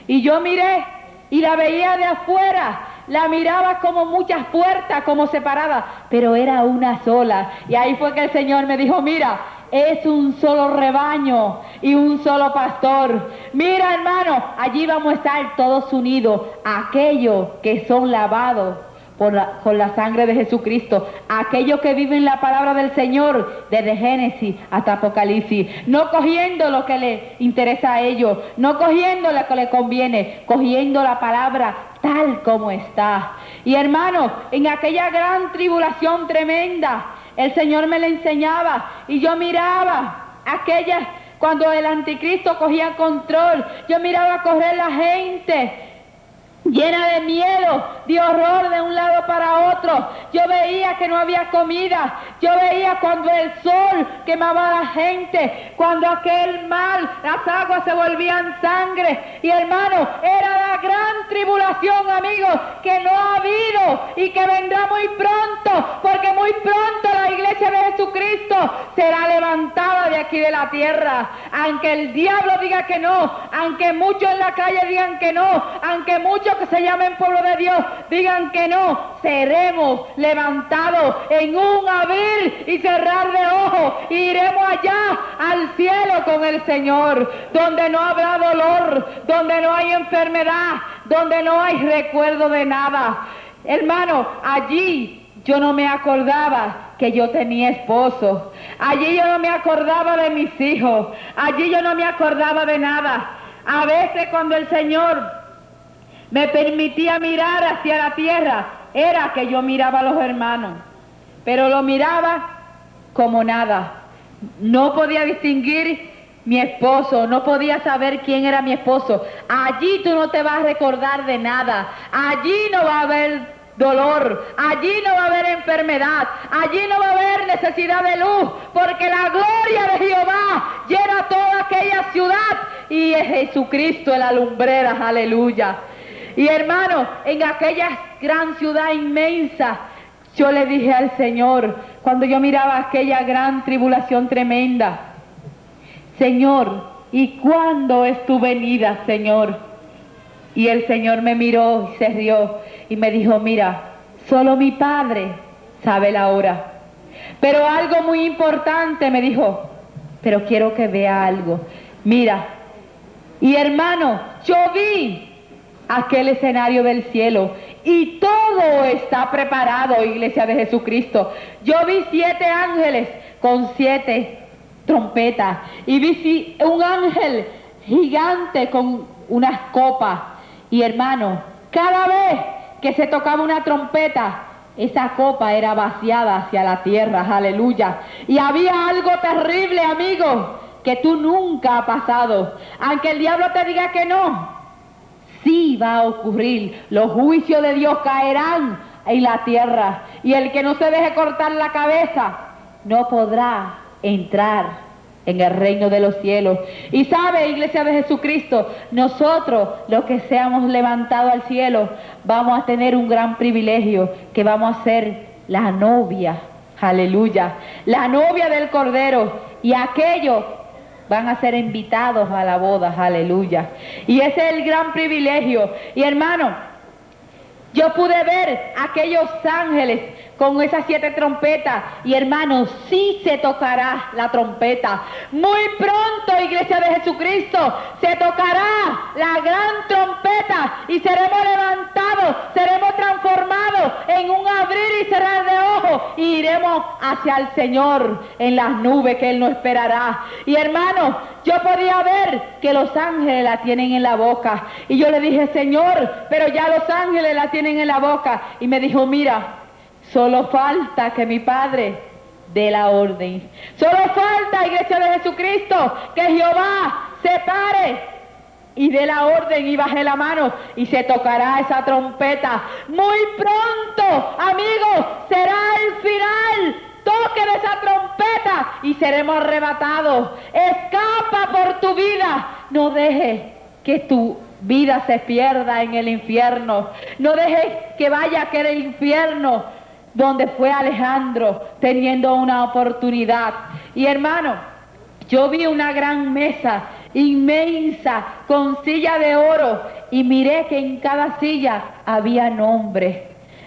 Y yo miré y la veía de afuera. La miraba como muchas puertas, como separadas, pero era una sola. Y ahí fue que el Señor me dijo, mira, es un solo rebaño y un solo pastor. Mira, hermano, allí vamos a estar todos unidos, aquellos que son lavados con la sangre de Jesucristo, aquellos que viven la palabra del Señor desde Génesis hasta Apocalipsis, no cogiendo lo que les interesa a ellos, no cogiendo lo que les conviene, cogiendo la palabra tal como está. Y hermano, en aquella gran tribulación tremenda, el Señor me la enseñaba y yo miraba aquellas, cuando el anticristo cogía control, yo miraba correr la gente llena de miedo, de horror de un lado para otro. Yo veía que no había comida, yo veía cuando el sol quemaba a la gente, cuando aquel mal, las aguas se volvían sangre. Y hermano, era la gran tribulación, amigos, que no ha habido y que vendrá muy pronto, porque muy pronto la Iglesia de Jesucristo será levantada de aquí de la tierra. Aunque el diablo diga que no, aunque muchos en la calle digan que no, aunque muchos que se llamen pueblo de Dios digan que no, seremos levantados en un abrir y cerrar de ojos y iremos allá al cielo con el Señor, donde no habrá dolor, donde no hay enfermedad, donde no hay recuerdo de nada. Hermano, allí yo no me acordaba que yo tenía esposo. Allí yo no me acordaba de mis hijos. Allí yo no me acordaba de nada. A veces cuando el Señor me permitía mirar hacia la tierra, era que yo miraba a los hermanos. Pero lo miraba como nada. No podía distinguir mi esposo, no podía saber quién era mi esposo. Allí tú no te vas a recordar de nada. Allí no va a haber dolor, allí no va a haber enfermedad, allí no va a haber necesidad de luz, porque la gloria de Jehová llena toda aquella ciudad y es Jesucristo en la lumbrera, aleluya. Y hermano, en aquella gran ciudad inmensa, yo le dije al Señor, cuando yo miraba aquella gran tribulación tremenda, Señor, ¿y cuándo es tu venida, Señor? Y el Señor me miró y se rió y me dijo, mira, solo mi Padre sabe la hora. Pero algo muy importante me dijo, pero quiero que vea algo. Mira, y hermano, yo vi aquel escenario del cielo y todo está preparado, iglesia de Jesucristo. Yo vi 7 ángeles con 7 trompetas y vi un ángel gigante con unas copas. Y hermano, cada vez que se tocaba una trompeta, esa copa era vaciada hacia la tierra, aleluya. Y había algo terrible, amigo, que tú nunca has pasado. Aunque el diablo te diga que no, sí va a ocurrir. Los juicios de Dios caerán en la tierra. Y el que no se deje cortar la cabeza, no podrá entrar en el reino de los cielos. Y sabe, iglesia de Jesucristo, nosotros, los que seamos levantados al cielo, vamos a tener un gran privilegio, que vamos a ser la novia, aleluya, la novia del Cordero, y aquellos van a ser invitados a la boda, aleluya. Y ese es el gran privilegio. Y hermano, yo pude ver aquellos ángeles con esas 7 trompetas, y hermanos, sí se tocará la trompeta. Muy pronto, iglesia de Jesucristo, se tocará la gran trompeta y seremos levantados, seremos transformados en un abrir y cerrar de ojos y iremos hacia el Señor en las nubes que Él nos esperará. Y hermanos, yo podía ver que los ángeles la tienen en la boca, y yo le dije, Señor, pero ya los ángeles la tienen en la boca. Y me dijo, mira, solo falta que mi Padre dé la orden. Solo falta, iglesia de Jesucristo, que Jehová se pare y dé la orden y baje la mano y se tocará esa trompeta. Muy pronto, amigos, será el final. Toque de esa trompeta y seremos arrebatados. Escapa por tu vida. No dejes que tu vida se pierda en el infierno. No dejes que vaya a aquel infierno donde fue Alejandro teniendo una oportunidad. Y hermano, yo vi una gran mesa inmensa con silla de oro y miré que en cada silla había nombres.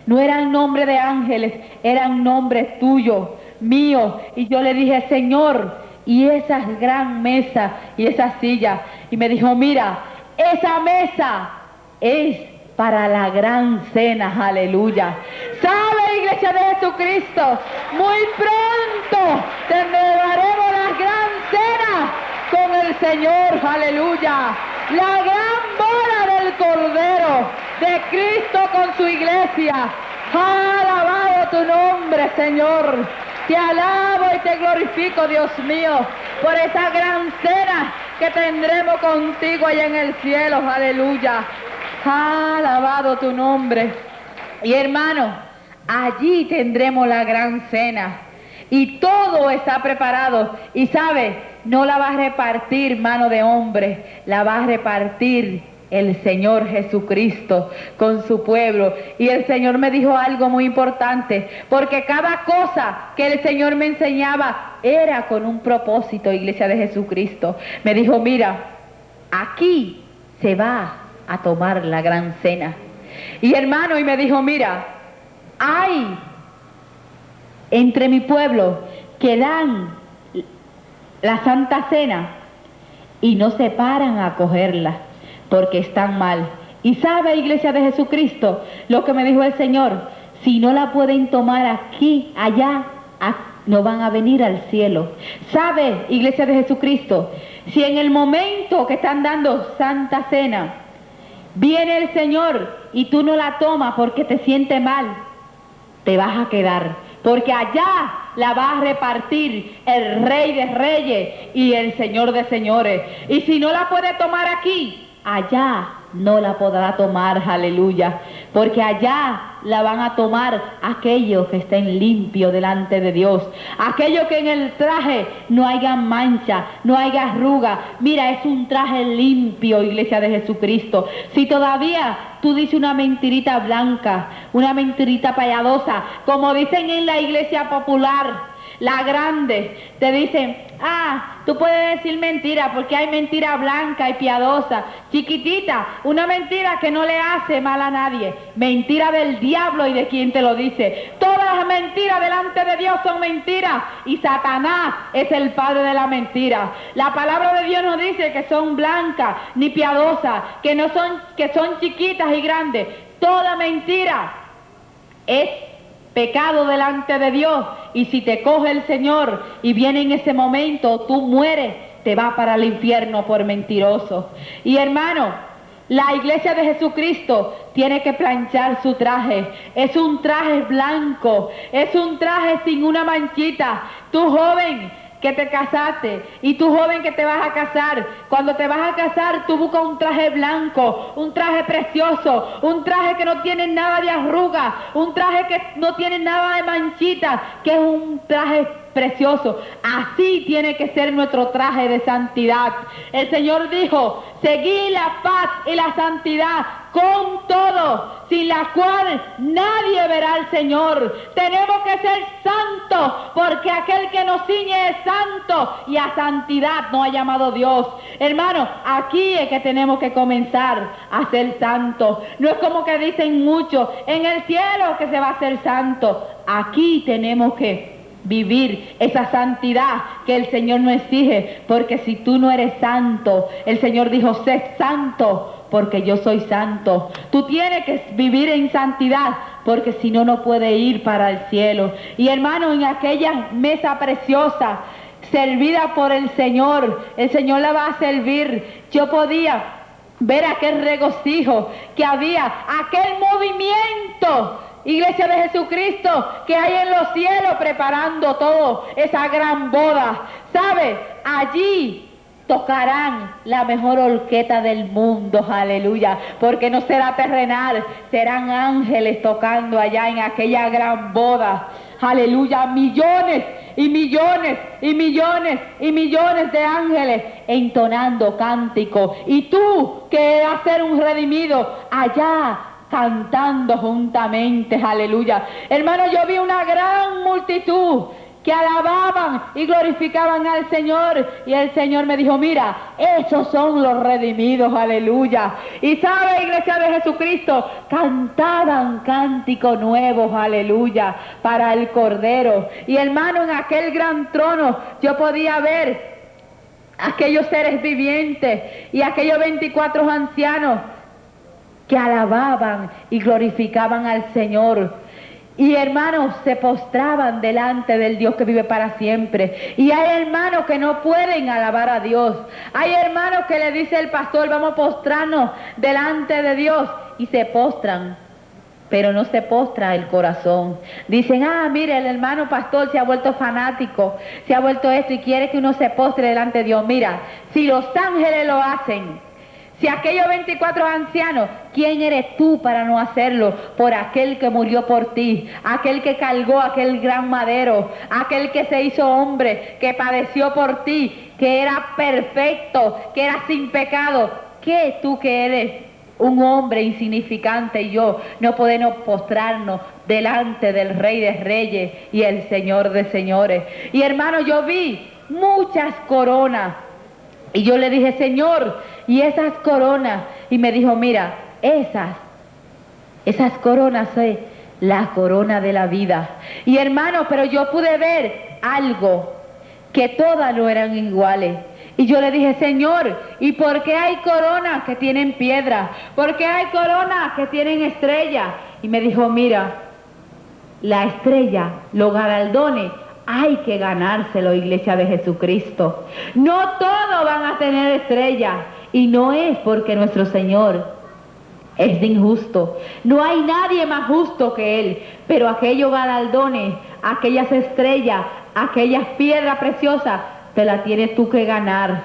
No eran nombres de ángeles, eran nombres tuyos, míos. Y yo le dije, Señor, y esa gran mesa y esa silla. Y me dijo, mira, esa mesa es para la gran cena, aleluya. ¿Sabe, iglesia de Jesucristo? Muy pronto celebraremos la gran cena con el Señor, aleluya. La gran boda del Cordero de Cristo con su iglesia. Alabado tu nombre, Señor. Te alabo y te glorifico, Dios mío, por esa gran cena que tendremos contigo allá en el cielo, aleluya. Alabado tu nombre. Y hermano, allí tendremos la gran cena y todo está preparado. Y sabe, no la va a repartir mano de hombre, la va a repartir el Señor Jesucristo con su pueblo. Y el Señor me dijo algo muy importante, porque cada cosa que el Señor me enseñaba era con un propósito, iglesia de Jesucristo. Me dijo, mira, aquí se va a tomar la gran cena. Y hermano, y me dijo, mira, hay entre mi pueblo que dan la Santa Cena y no se paran a cogerla porque están mal. Y sabe, Iglesia de Jesucristo, lo que me dijo el Señor, si no la pueden tomar aquí, allá, no van a venir al cielo. Sabe, Iglesia de Jesucristo, si en el momento que están dando Santa Cena, viene el Señor y tú no la tomas porque te sientes mal, te vas a quedar, porque allá la va a repartir el Rey de Reyes y el Señor de Señores. Y si no la puede tomar aquí, allá no la podrá tomar, aleluya, porque allá la van a tomar aquellos que estén limpios delante de Dios, aquellos que en el traje no haya mancha, no haya arruga. Mira, es un traje limpio, Iglesia de Jesucristo. Si todavía tú dices una mentirita blanca, una mentirita piadosa, como dicen en la iglesia popular, la grande, te dicen, tú puedes decir mentira porque hay mentira blanca y piadosa. Chiquitita, una mentira que no le hace mal a nadie, mentira del diablo y de quien te lo dice. Todas las mentiras delante de Dios son mentiras y Satanás es el padre de la mentira. La palabra de Dios nos dice que son blancas ni piadosas, que son chiquitas y grandes. Toda mentira es pecado delante de Dios, y si te coge el Señor y viene en ese momento, tú mueres, te vas para el infierno por mentiroso. Y hermano, la iglesia de Jesucristo tiene que planchar su traje. Es un traje blanco, es un traje sin una manchita. Tú joven que te casaste y tú joven que te vas a casar, cuando te vas a casar tú buscas un traje blanco, un traje precioso, un traje que no tiene nada de arruga, un traje que no tiene nada de manchita, que es un traje precioso. Así tiene que ser nuestro traje de santidad. El Señor dijo, seguid la paz y la santidad con todo, sin la cual nadie verá al Señor. Tenemos que ser santos, porque aquel que nos ciñe es santo, y a santidad nos ha llamado Dios. Hermano, aquí es que tenemos que comenzar a ser santos. No es como que dicen muchos, en el cielo que se va a ser santo. Aquí tenemos que vivir esa santidad que el Señor nos exige, porque si tú no eres santo, el Señor dijo, sé santo porque yo soy santo. Tú tienes que vivir en santidad, porque si no, no puedes ir para el cielo. Y hermano, en aquella mesa preciosa servida por el Señor la va a servir. Yo podía ver aquel regocijo que había, aquel movimiento, Iglesia de Jesucristo, que hay en los cielos preparando todo, esa gran boda. ¿Sabe? Allí tocarán la mejor orquesta del mundo, aleluya, porque no será terrenal, serán ángeles tocando allá en aquella gran boda, aleluya, millones y millones y millones y millones de ángeles entonando cánticos, y tú que vas a ser un redimido allá cantando juntamente, aleluya. Hermano, yo vi una gran multitud que alababan y glorificaban al Señor, y el Señor me dijo, mira, esos son los redimidos, aleluya. Y sabe, Iglesia de Jesucristo, cantaban cánticos nuevos, aleluya, para el Cordero. Y hermano, en aquel gran trono yo podía ver aquellos seres vivientes y aquellos 24 ancianos que alababan y glorificaban al Señor. Y hermanos, se postraban delante del Dios que vive para siempre. Y hay hermanos que no pueden alabar a Dios. Hay hermanos que le dice el pastor, vamos a postrarnos delante de Dios, y se postran, pero no se postra el corazón. Dicen, mire, el hermano pastor se ha vuelto fanático, se ha vuelto esto, y quiere que uno se postre delante de Dios. Mira, si los ángeles lo hacen, si aquellos 24 ancianos, ¿quién eres tú para no hacerlo? Por aquel que murió por ti, aquel que cargó aquel gran madero, aquel que se hizo hombre, que padeció por ti, que era perfecto, que era sin pecado. ¿Qué tú que eres un hombre insignificante y yo no podemos postrarnos delante del Rey de Reyes y el Señor de Señores? Y hermano, yo vi muchas coronas, y yo le dije, Señor, ¿y esas coronas? Y me dijo, mira, esas Esas coronas es la corona de la vida. Y hermano, pero yo pude ver algo, que todas no eran iguales. Y yo le dije, Señor, ¿y por qué hay coronas que tienen piedra? ¿Por qué hay coronas que tienen estrella? Y me dijo, mira, la estrella, los galardones, hay que ganárselo, Iglesia de Jesucristo. No todos van a tener estrella. Y no es porque nuestro Señor es injusto. No hay nadie más justo que Él. Pero aquellos galardones, aquellas estrellas, aquellas piedras preciosas, te las tienes tú que ganar.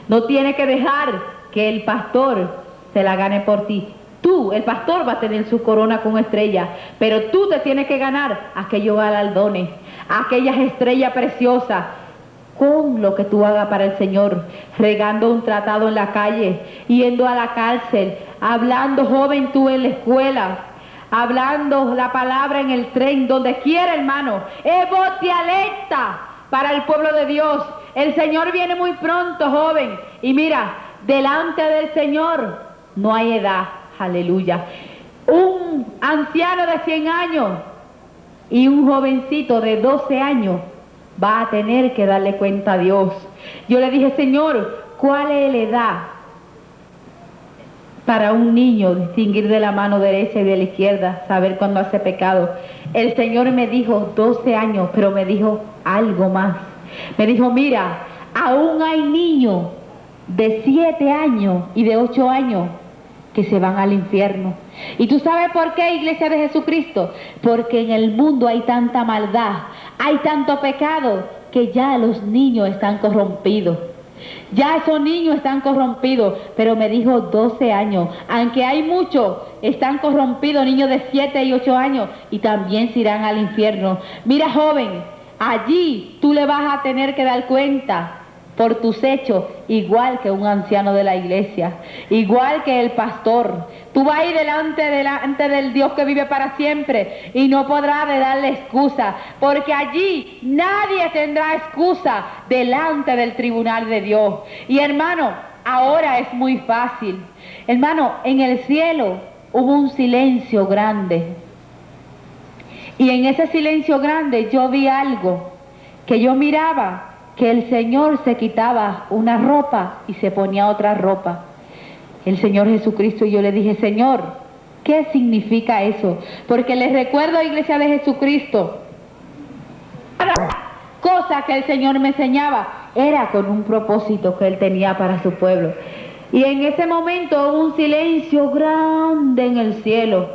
No tienes que dejar que el pastor se la gane por ti. Tú, el pastor, va a tener su corona con estrella, pero tú te tienes que ganar aquellos galardones, aquellas estrellas preciosas, con lo que tú hagas para el Señor, regando un tratado en la calle, yendo a la cárcel, hablando joven tú en la escuela, hablando la palabra en el tren, donde quiera, hermano. Es voz de alerta para el pueblo de Dios. El Señor viene muy pronto, joven. Y mira, delante del Señor no hay edad. Aleluya. Un anciano de 100 años y un jovencito de 12 años va a tener que darle cuenta a Dios. Yo le dije, Señor, ¿cuál es la edad para un niño distinguir de la mano derecha y de la izquierda, saber cuándo hace pecado? El Señor me dijo 12 años, pero me dijo algo más. Me dijo, mira, aún hay niños de 7 años y de 8 años que se van al infierno. ¿Y tú sabes por qué, Iglesia de Jesucristo? Porque en el mundo hay tanta maldad, hay tanto pecado, que ya los niños están corrompidos. Ya esos niños están corrompidos. Pero me dijo 12 años. Aunque hay muchos, están corrompidos, niños de 7 y 8 años, y también se irán al infierno. Mira, joven, allí tú le vas a tener que dar cuenta por tus hechos, igual que un anciano de la iglesia, igual que el pastor. Tú vas a ir delante del Dios que vive para siempre, y no podrás de darle excusa, porque allí nadie tendrá excusa delante del tribunal de Dios. Y hermano, ahora es muy fácil. Hermano, en el cielo hubo un silencio grande, y en ese silencio grande yo vi algo, que yo miraba que el Señor se quitaba una ropa y se ponía otra ropa. El Señor Jesucristo. Y yo le dije, Señor, ¿qué significa eso? Porque les recuerdo, Iglesia de Jesucristo, cosa que el Señor me enseñaba era con un propósito que Él tenía para su pueblo. Y en ese momento hubo un silencio grande en el cielo.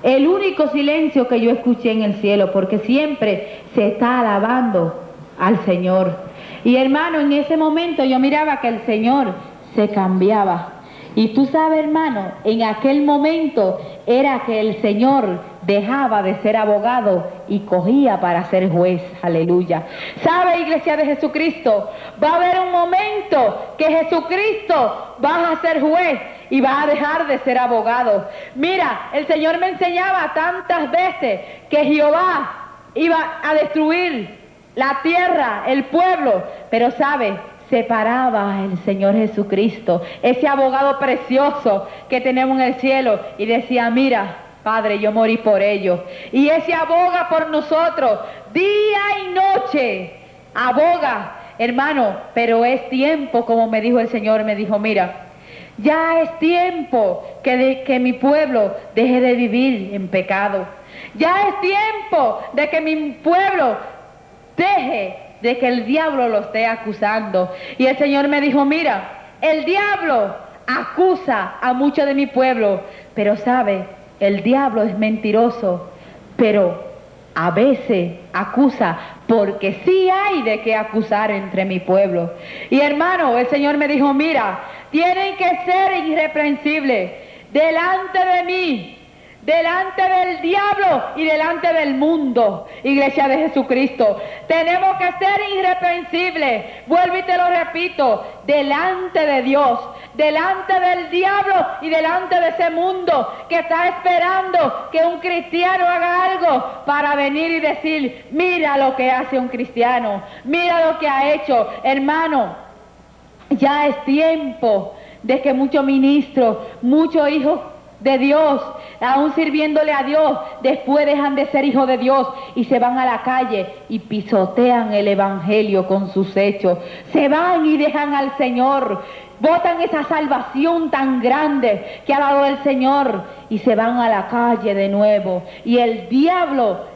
El único silencio que yo escuché en el cielo, porque siempre se está alabando al Señor. Y hermano, en ese momento yo miraba que el Señor se cambiaba. Y tú sabes, hermano, en aquel momento era que el Señor dejaba de ser abogado y cogía para ser juez. Aleluya. ¿Sabe, Iglesia de Jesucristo? Va a haber un momento que Jesucristo va a ser juez y va a dejar de ser abogado. Mira, el Señor me enseñaba tantas veces que Jehová iba a destruir la tierra, el pueblo, pero ¿sabe? Separaba el Señor Jesucristo, ese abogado precioso que tenemos en el cielo, y decía, mira, Padre, yo morí por ellos. Y ese aboga por nosotros, día y noche, aboga, hermano, pero es tiempo, como me dijo el Señor, me dijo, mira, ya es tiempo que mi pueblo deje de vivir en pecado. Ya es tiempo de que mi pueblo deje de que el diablo lo esté acusando. Y el Señor me dijo, mira, el diablo acusa a muchos de mi pueblo, pero sabe, el diablo es mentiroso, pero a veces acusa, porque sí hay de qué acusar entre mi pueblo. Y hermano, el Señor me dijo, mira, tienen que ser irreprensibles delante de mí, delante del diablo y delante del mundo. Iglesia de Jesucristo, tenemos que ser irreprensibles. Vuelvo y te lo repito, delante de Dios, delante del diablo y delante de ese mundo que está esperando que un cristiano haga algo para venir y decir, mira lo que hace un cristiano, mira lo que ha hecho. Hermano, ya es tiempo de que muchos ministros, muchos hijos de Dios, aún sirviéndole a Dios, después dejan de ser hijos de Dios y se van a la calle y pisotean el evangelio con sus hechos. Se van y dejan al Señor, botan esa salvación tan grande que ha dado el Señor y se van a la calle de nuevo. Y el diablo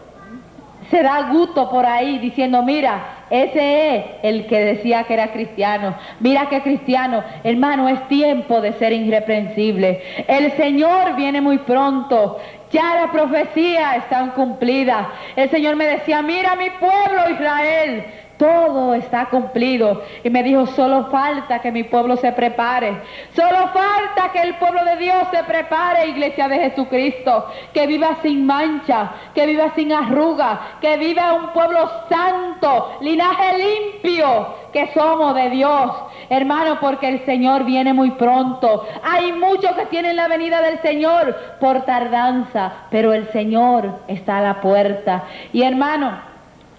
se da gusto por ahí diciendo, mira, ese es el que decía que era cristiano. Mira que cristiano. Hermano, es tiempo de ser irreprensible. El Señor viene muy pronto. Ya las profecías están cumplidas. El Señor me decía, mira mi pueblo Israel, todo está cumplido. Y me dijo, solo falta que mi pueblo se prepare. Solo falta que el pueblo de Dios se prepare, iglesia de Jesucristo. Que viva sin mancha, que viva sin arruga, que viva un pueblo santo, linaje limpio, que somos de Dios. Hermano, porque el Señor viene muy pronto. Hay muchos que tienen la venida del Señor por tardanza, pero el Señor está a la puerta. Y hermano,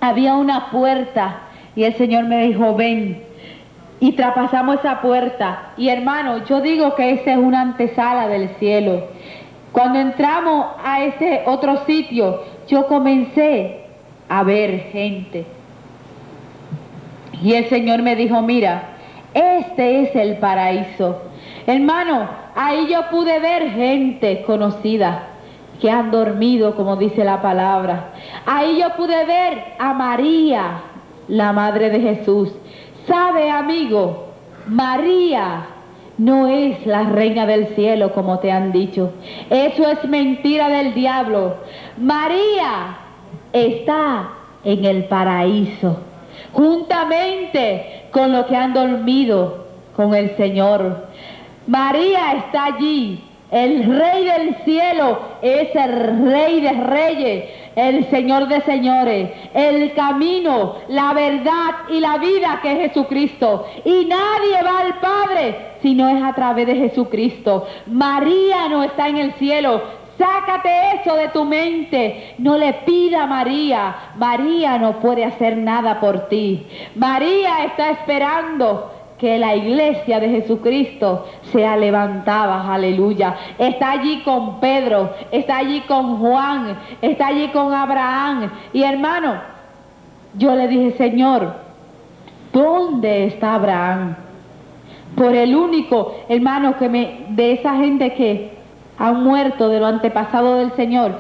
había una puerta y el Señor me dijo, ven. Y traspasamos esa puerta. Y hermano, yo digo que esa es una antesala del cielo. Cuando entramos a ese otro sitio, yo comencé a ver gente. Y el Señor me dijo, mira, este es el paraíso. Hermano, ahí yo pude ver gente conocida que han dormido, como dice la palabra. Ahí yo pude ver a María, la madre de Jesús. ¿Sabe, amigo? María no es la reina del cielo, como te han dicho. Eso es mentira del diablo. María está en el paraíso, juntamente con los que han dormido con el Señor. María está allí. El Rey del cielo es el Rey de reyes, el Señor de señores, el camino, la verdad y la vida, que es Jesucristo. Y nadie va al Padre si no es a través de Jesucristo. María no está en el cielo. Sácate eso de tu mente. No le pida a María. María no puede hacer nada por ti. María está esperando que la iglesia de Jesucristo sea levantada, aleluya. Está allí con Pedro, está allí con Juan, está allí con Abraham. Y hermano, yo le dije, Señor, ¿dónde está Abraham? Por el único, hermano, de esa gente que han muerto de lo antepasado del Señor,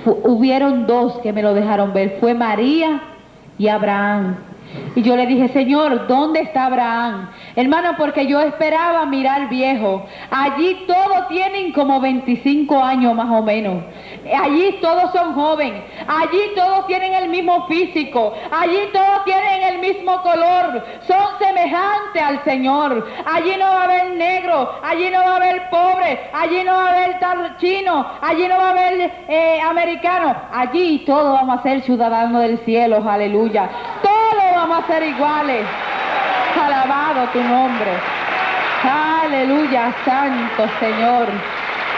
hubieron dos que me lo dejaron ver, fue María y Abraham. Y yo le dije, Señor, ¿dónde está Abraham? Hermano, porque yo esperaba mirar viejo. Allí todos tienen como 25 años más o menos. Allí todos son jóvenes. Allí todos tienen el mismo físico. Allí todos tienen el mismo color. Son semejantes al Señor. Allí no va a haber negro. Allí no va a haber pobre. Allí no va a haber tal chino. Allí no va a haber americano. Allí todos vamos a ser ciudadanos del cielo. Aleluya. Todos vamos a ser iguales. Alabado tu nombre. Aleluya, santo Señor.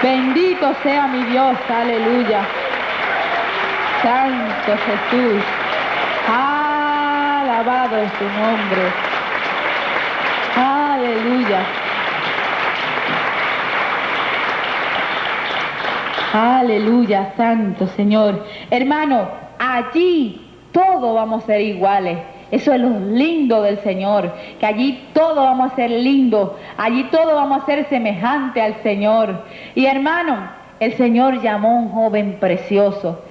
Bendito sea mi Dios. Aleluya. Santo Jesús. Alabado es tu nombre. Aleluya. Aleluya, santo Señor. Hermano, allí todos vamos a ser iguales. Eso es lo lindo del Señor, que allí todos vamos a ser lindos, allí todos vamos a ser semejantes al Señor. Y hermano, el Señor llamó a un joven precioso,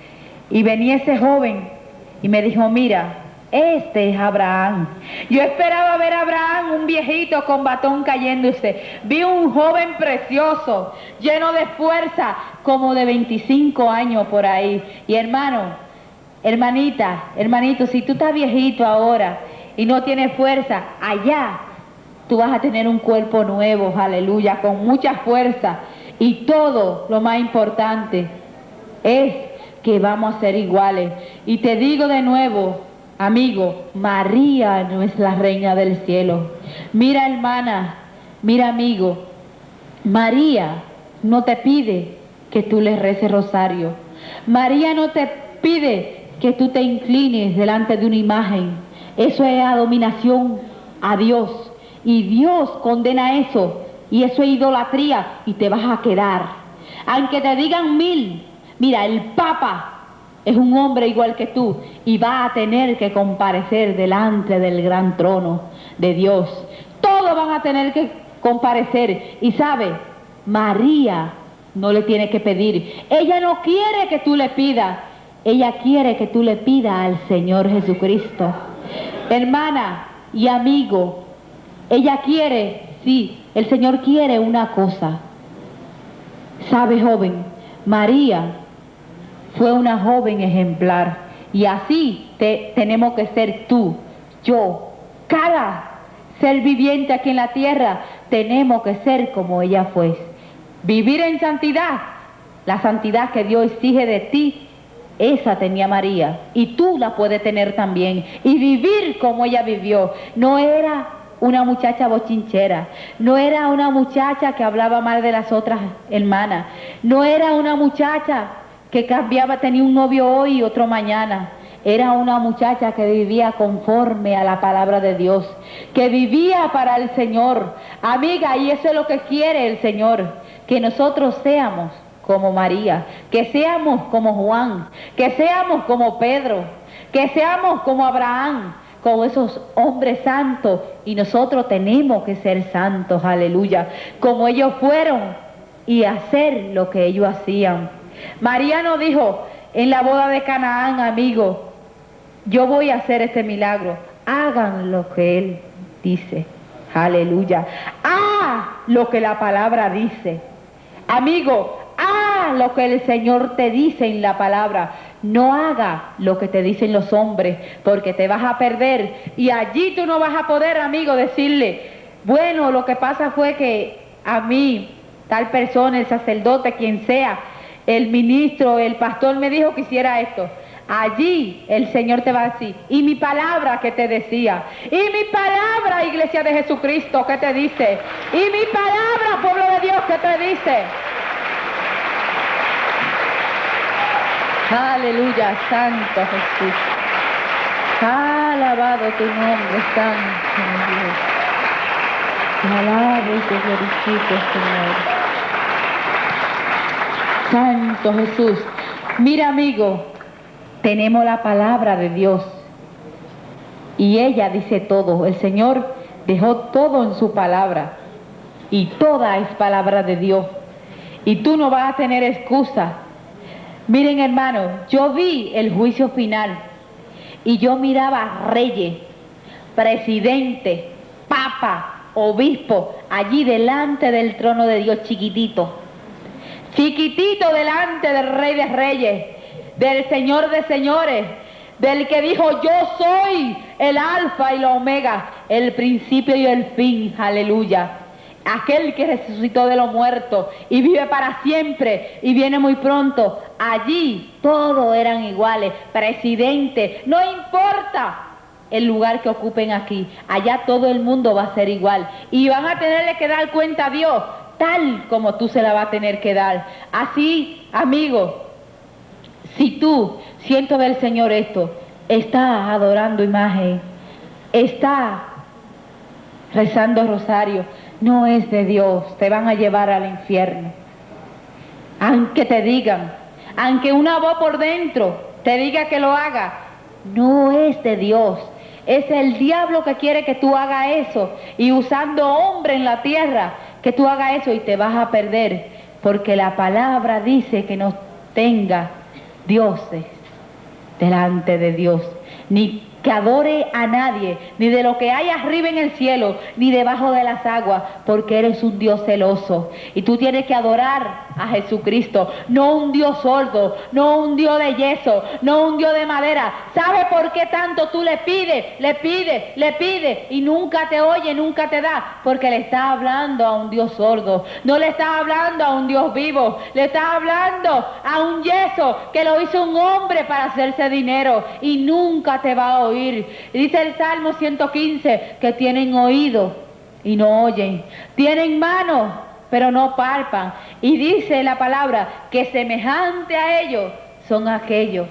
y venía ese joven y me dijo, mira, este es Abraham. Yo esperaba ver a Abraham, un viejito con batón cayéndose. Vi un joven precioso, lleno de fuerza, como de 25 años por ahí. Y hermano, hermanita, hermanito, si tú estás viejito ahora y no tienes fuerza, allá tú vas a tener un cuerpo nuevo, aleluya, con mucha fuerza. Y todo, lo más importante, es que vamos a ser iguales. Y te digo de nuevo, amigo, María no es la reina del cielo. Mira, hermana, mira, amigo, María no te pide que tú le reces rosario. María no te pide que tú te inclines delante de una imagen. Eso es abominación a Dios. Y Dios condena eso. Y eso es idolatría. Y te vas a quedar. Aunque te digan 1000, mira, el Papa es un hombre igual que tú y va a tener que comparecer delante del gran trono de Dios. Todos van a tener que comparecer. Y sabe, María no le tiene que pedir. Ella no quiere que tú le pidas. Ella quiere que tú le pidas al Señor Jesucristo. Hermana y amigo, ella quiere, sí, el Señor quiere una cosa. Sabe, joven, María fue una joven ejemplar y así tenemos que ser tú, yo, cada ser viviente aquí en la tierra, tenemos que ser como ella fue. Vivir en santidad, la santidad que Dios exige de ti, esa tenía María y tú la puedes tener también. Y vivir como ella vivió, no era una muchacha bochinchera, no era una muchacha que hablaba mal de las otras hermanas, no era una muchacha que cambiaba, tenía un novio hoy y otro mañana. Era una muchacha que vivía conforme a la palabra de Dios, que vivía para el Señor. Amiga, y eso es lo que quiere el Señor, que nosotros seamos como María, que seamos como Juan, que seamos como Pedro, que seamos como Abraham, como esos hombres santos, y nosotros tenemos que ser santos, aleluya, como ellos fueron y hacer lo que ellos hacían. María no dijo en la boda de Canaán, amigo, yo voy a hacer este milagro, hagan lo que Él dice, aleluya, lo que la palabra dice, amigo, lo que el Señor te dice en la palabra, no haga lo que te dicen los hombres, porque te vas a perder, y allí tú no vas a poder, amigo, decirle, bueno, lo que pasa fue que a mí, tal persona, el sacerdote, quien sea, el ministro, el pastor me dijo que hiciera esto. Allí el Señor te va a decir, y mi palabra que te decía, y mi palabra, iglesia de Jesucristo, que te dice, y mi palabra, pueblo de Dios, que te dice. Aleluya, santo Jesús. Alabado tu nombre, santo Dios. Te alabo y te glorifico, Señor. Santo Jesús. Mira, amigo, tenemos la palabra de Dios y ella dice todo. El Señor dejó todo en su palabra y toda es palabra de Dios y tú no vas a tener excusa. Miren, hermano, yo vi el juicio final y yo miraba reyes, presidentes, papa, obispo allí delante del trono de Dios, chiquitito delante del Rey de Reyes, del Señor de Señores, del que dijo, yo soy el alfa y la omega, el principio y el fin, aleluya. Aquel que resucitó de los muertos y vive para siempre y viene muy pronto. Allí todos eran iguales, presidentes, no importa el lugar que ocupen aquí, allá todo el mundo va a ser igual y van a tenerle que dar cuenta a Dios tal como tú se la vas a tener que dar. Así, amigo, si tú, siento del Señor esto, estás adorando imagen, estás rezando rosario, no es de Dios, te van a llevar al infierno. Aunque te digan, aunque una voz por dentro te diga que lo haga, no es de Dios. Es el diablo que quiere que tú hagas eso y usando hombre en la tierra, que tú hagas eso y te vas a perder, porque la palabra dice que no tenga dioses delante de Dios, ni que adore a nadie, ni de lo que hay arriba en el cielo, ni debajo de las aguas, porque eres un Dios celoso. Y tú tienes que adorar a Jesucristo, no un Dios sordo, no un Dios de yeso, no un Dios de madera. ¿Sabe por qué tanto tú le pides, y nunca te oye, nunca te da? Porque le estás hablando a un Dios sordo, no le estás hablando a un Dios vivo, le estás hablando a un yeso que lo hizo un hombre para hacerse dinero y nunca te va a oír. Dice el Salmo 115 que tienen oído y no oyen, tienen manos pero no palpan, y dice la palabra que semejante a ellos son aquellos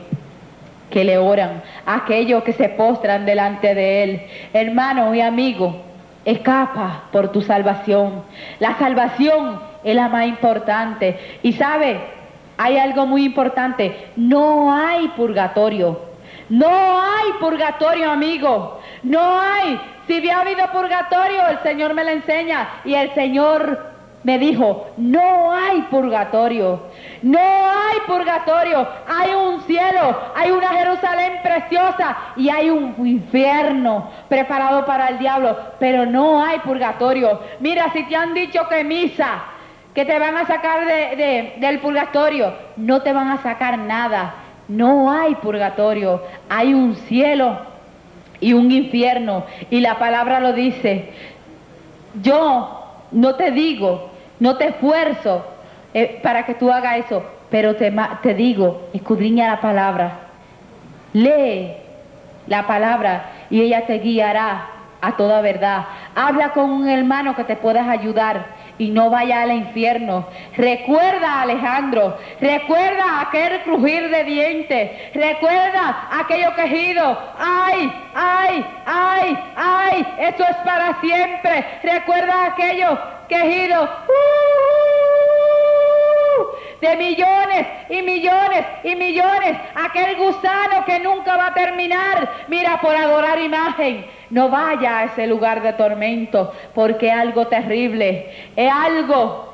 que le oran, aquellos que se postran delante de Él. Hermano y amigo, escapa por tu salvación. La salvación es la más importante. Y sabe, hay algo muy importante, no hay purgatorio. No hay purgatorio, amigo. No hay. Si había habido purgatorio, el Señor me lo enseña. Y el Señor me dijo, no hay purgatorio. No hay purgatorio. Hay un cielo, hay una Jerusalén preciosa y hay un infierno preparado para el diablo. Pero no hay purgatorio. Mira, si te han dicho que misa, que te van a sacar del purgatorio, no te van a sacar nada. No hay purgatorio, hay un cielo y un infierno. Y la palabra lo dice. Yo no te digo, no te esfuerzo para que tú hagas eso, pero te digo, escudriña la palabra. Lee la palabra y ella te guiará a toda verdad. Habla con un hermano que te pueda ayudar y no vaya al infierno. Recuerda, Alejandro, recuerda aquel crujir de dientes, recuerda aquello quejido, ay, ay, ay, ay, eso es para siempre. Recuerda aquello quejido, de millones y millones y millones, aquel gusano que nunca va a terminar, mira, por adorar imagen. No vaya a ese lugar de tormento, porque es algo terrible, es algo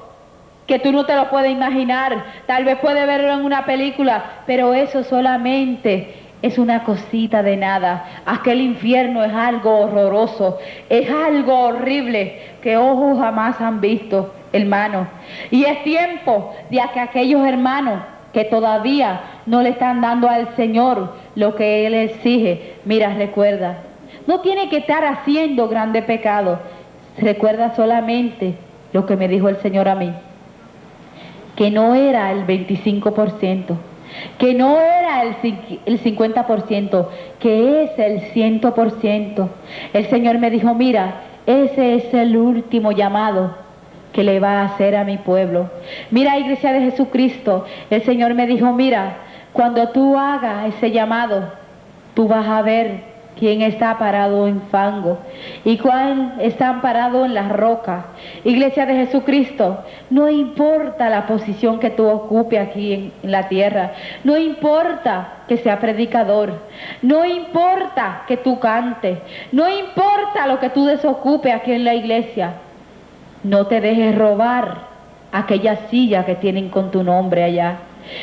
que tú no te lo puedes imaginar. Tal vez puedes verlo en una película, pero eso solamente es una cosita de nada. Aquel infierno es algo horroroso, es algo horrible que ojos jamás han visto, hermano. Y es tiempo de que aquellos hermanos que todavía no le están dando al Señor lo que Él exige, mira, recuerda, no tiene que estar haciendo grande pecado. Recuerda solamente lo que me dijo el Señor a mí, que no era el 25%, que no era el 50%, que es el 100%. El Señor me dijo, mira, ese es el último llamado que le va a hacer a mi pueblo. Mira, Iglesia de Jesucristo, el Señor me dijo, mira, cuando tú hagas ese llamado, tú vas a ver quién está parado en fango y cuál está parado en las rocas. Iglesia de Jesucristo, no importa la posición que tú ocupes aquí en la tierra, no importa que sea predicador, no importa que tú cantes, no importa lo que tú desocupes aquí en la iglesia, no te dejes robar aquella silla que tienen con tu nombre allá.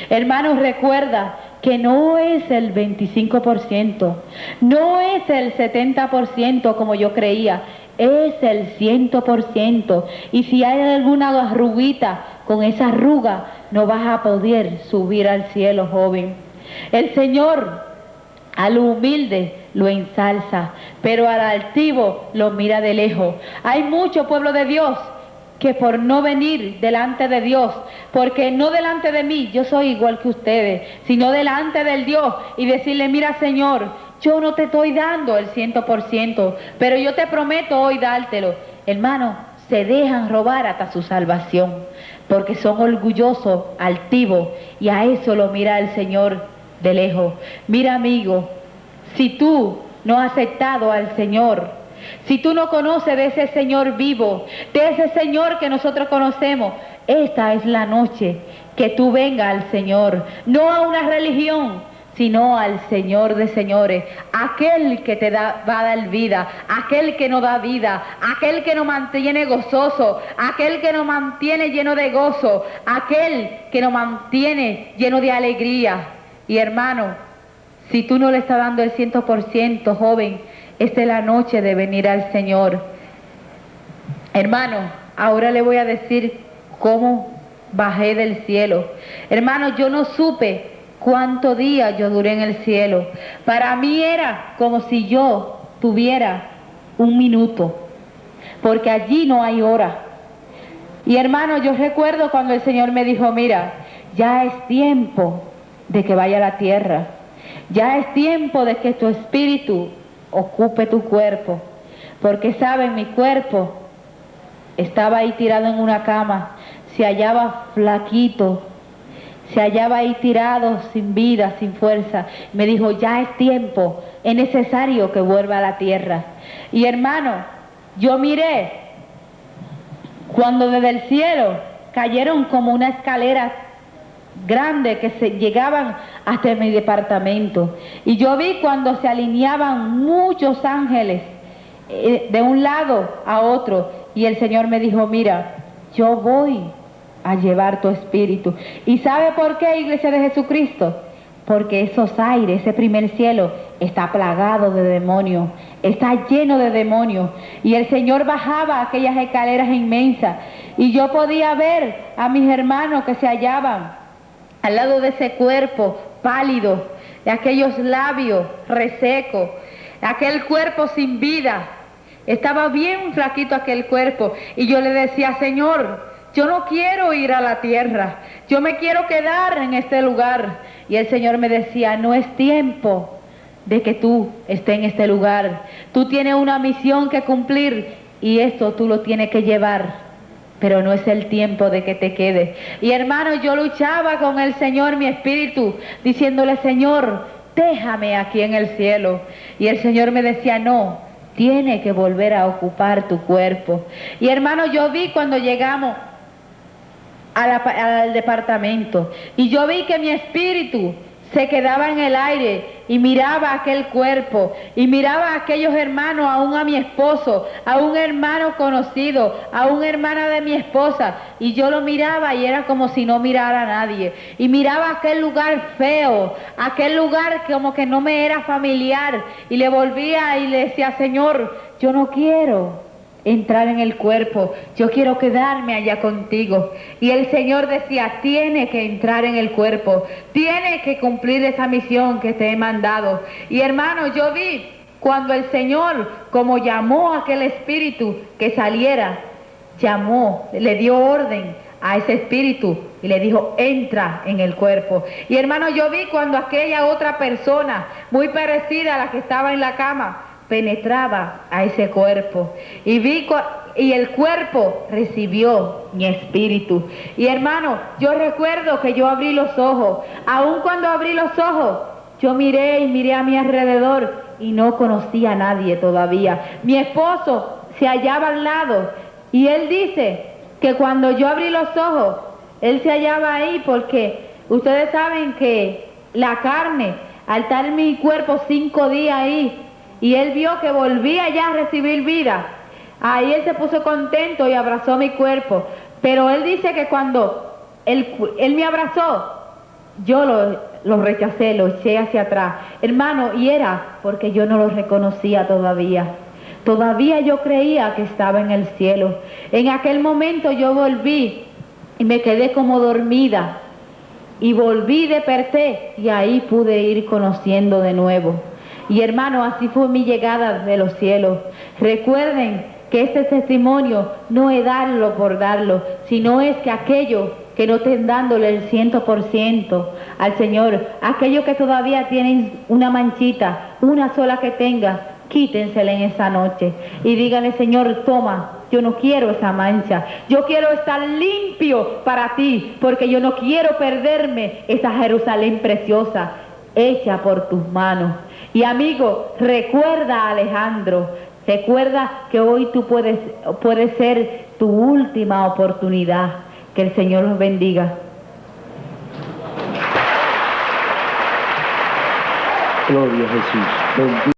Hermanos, recuerda que no es el 25%, no es el 70% como yo creía, es el 100%. Y si hay alguna arruguita, con esa arruga no vas a poder subir al cielo, joven. El Señor a lo humilde lo ensalza, pero al altivo lo mira de lejos. Hay mucho pueblo de Dios que por no venir delante de Dios, porque no delante de mí, yo soy igual que ustedes, sino delante del Dios y decirle, mira, Señor, yo no te estoy dando el 100%, pero yo te prometo hoy dártelo. Hermano, se dejan robar hasta su salvación, porque son orgullosos, altivos, y a eso lo mira el Señor de lejos. Mira, amigo, si tú no has aceptado al Señor, si tú no conoces de ese Señor vivo, de ese Señor que nosotros conocemos, esta es la noche que tú vengas al Señor, no a una religión, sino al Señor de señores, aquel que te va a dar vida, aquel que nos da vida, aquel que nos mantiene gozoso, aquel que nos mantiene lleno de gozo, aquel que nos mantiene lleno de alegría. Y hermano, si tú no le estás dando el 100%, joven, esta es la noche de venir al Señor. Hermano, ahora le voy a decir cómo bajé del cielo. Hermano, yo no supe cuántos días yo duré en el cielo. Para mí era como si yo tuviera un minuto, porque allí no hay hora. Y hermano, yo recuerdo cuando el Señor me dijo, mira, ya es tiempo de que vaya a la tierra. Ya es tiempo de que tu espíritu ocupe tu cuerpo, porque saben, mi cuerpo estaba ahí tirado en una cama, se hallaba flaquito, se hallaba ahí tirado sin vida, sin fuerza. Me dijo, ya es tiempo, es necesario que vuelva a la tierra. Y hermano, yo miré cuando desde el cielo cayeron como una escalera grande que se llegaban hasta mi departamento. Y yo vi cuando se alineaban muchos ángeles de un lado a otro. Y el Señor me dijo, mira, yo voy a llevar tu espíritu. ¿Y sabe por qué, Iglesia de Jesucristo? Porque esos aires, ese primer cielo, está plagado de demonios, está lleno de demonios. Y el Señor bajaba aquellas escaleras inmensas. Y yo podía ver a mis hermanos que se hallaban al lado de ese cuerpo pálido, de aquellos labios resecos, aquel cuerpo sin vida. Estaba bien flaquito aquel cuerpo. Y yo le decía, Señor, yo no quiero ir a la tierra, yo me quiero quedar en este lugar. Y el Señor me decía, no es tiempo de que tú estés en este lugar. Tú tienes una misión que cumplir y esto tú lo tienes que llevar, pero no es el tiempo de que te quedes. Y hermano, yo luchaba con el Señor, mi espíritu, diciéndole, Señor, déjame aquí en el cielo. Y el Señor me decía, no, tienes que volver a ocupar tu cuerpo. Y hermano, yo vi cuando llegamos al departamento, y yo vi que mi espíritu se quedaba en el aire y miraba aquel cuerpo y miraba a aquellos hermanos, aún a mi esposo, a un hermano conocido, a una hermana de mi esposa, y yo lo miraba y era como si no mirara a nadie, y miraba aquel lugar feo, aquel lugar como que no me era familiar, y le volvía y le decía, Señor, yo no quiero entrar en el cuerpo, yo quiero quedarme allá contigo. Y el Señor decía, tiene que entrar en el cuerpo, tiene que cumplir esa misión que te he mandado. Y hermano, yo vi cuando el Señor, como llamó a aquel espíritu que saliera, llamó, le dio orden a ese espíritu y le dijo, entra en el cuerpo. Y hermano, yo vi cuando aquella otra persona, muy parecida a la que estaba en la cama, penetraba a ese cuerpo, y el cuerpo recibió mi espíritu. Y hermano, yo recuerdo que yo abrí los ojos. Aun cuando abrí los ojos, yo miré y miré a mi alrededor y no conocía a nadie todavía. Mi esposo se hallaba al lado y él dice que cuando yo abrí los ojos, él se hallaba ahí porque ustedes saben que la carne, al estar en mi cuerpo 5 días ahí, y él vio que volvía ya a recibir vida, ahí él se puso contento y abrazó mi cuerpo. Pero él dice que cuando él me abrazó, yo lo rechacé, lo eché hacia atrás. Hermano, y era porque yo no lo reconocía todavía. Todavía yo creía que estaba en el cielo. En aquel momento yo volví y me quedé como dormida. Y volví, desperté y ahí pude ir conociendo de nuevo. Y hermano, así fue mi llegada de los cielos. Recuerden que este testimonio no es darlo por darlo, sino es que aquellos que no estén dándole el 100% al Señor, aquellos que todavía tienen una manchita, una sola que tenga, quítensela en esa noche y díganle, Señor, toma, yo no quiero esa mancha, yo quiero estar limpio para ti, porque yo no quiero perderme esa Jerusalén preciosa, hecha por tus manos. Y amigo, recuerda a Alejandro, recuerda que hoy tú puedes ser tu última oportunidad. Que el Señor los bendiga. Gloria a Jesús. Bendito.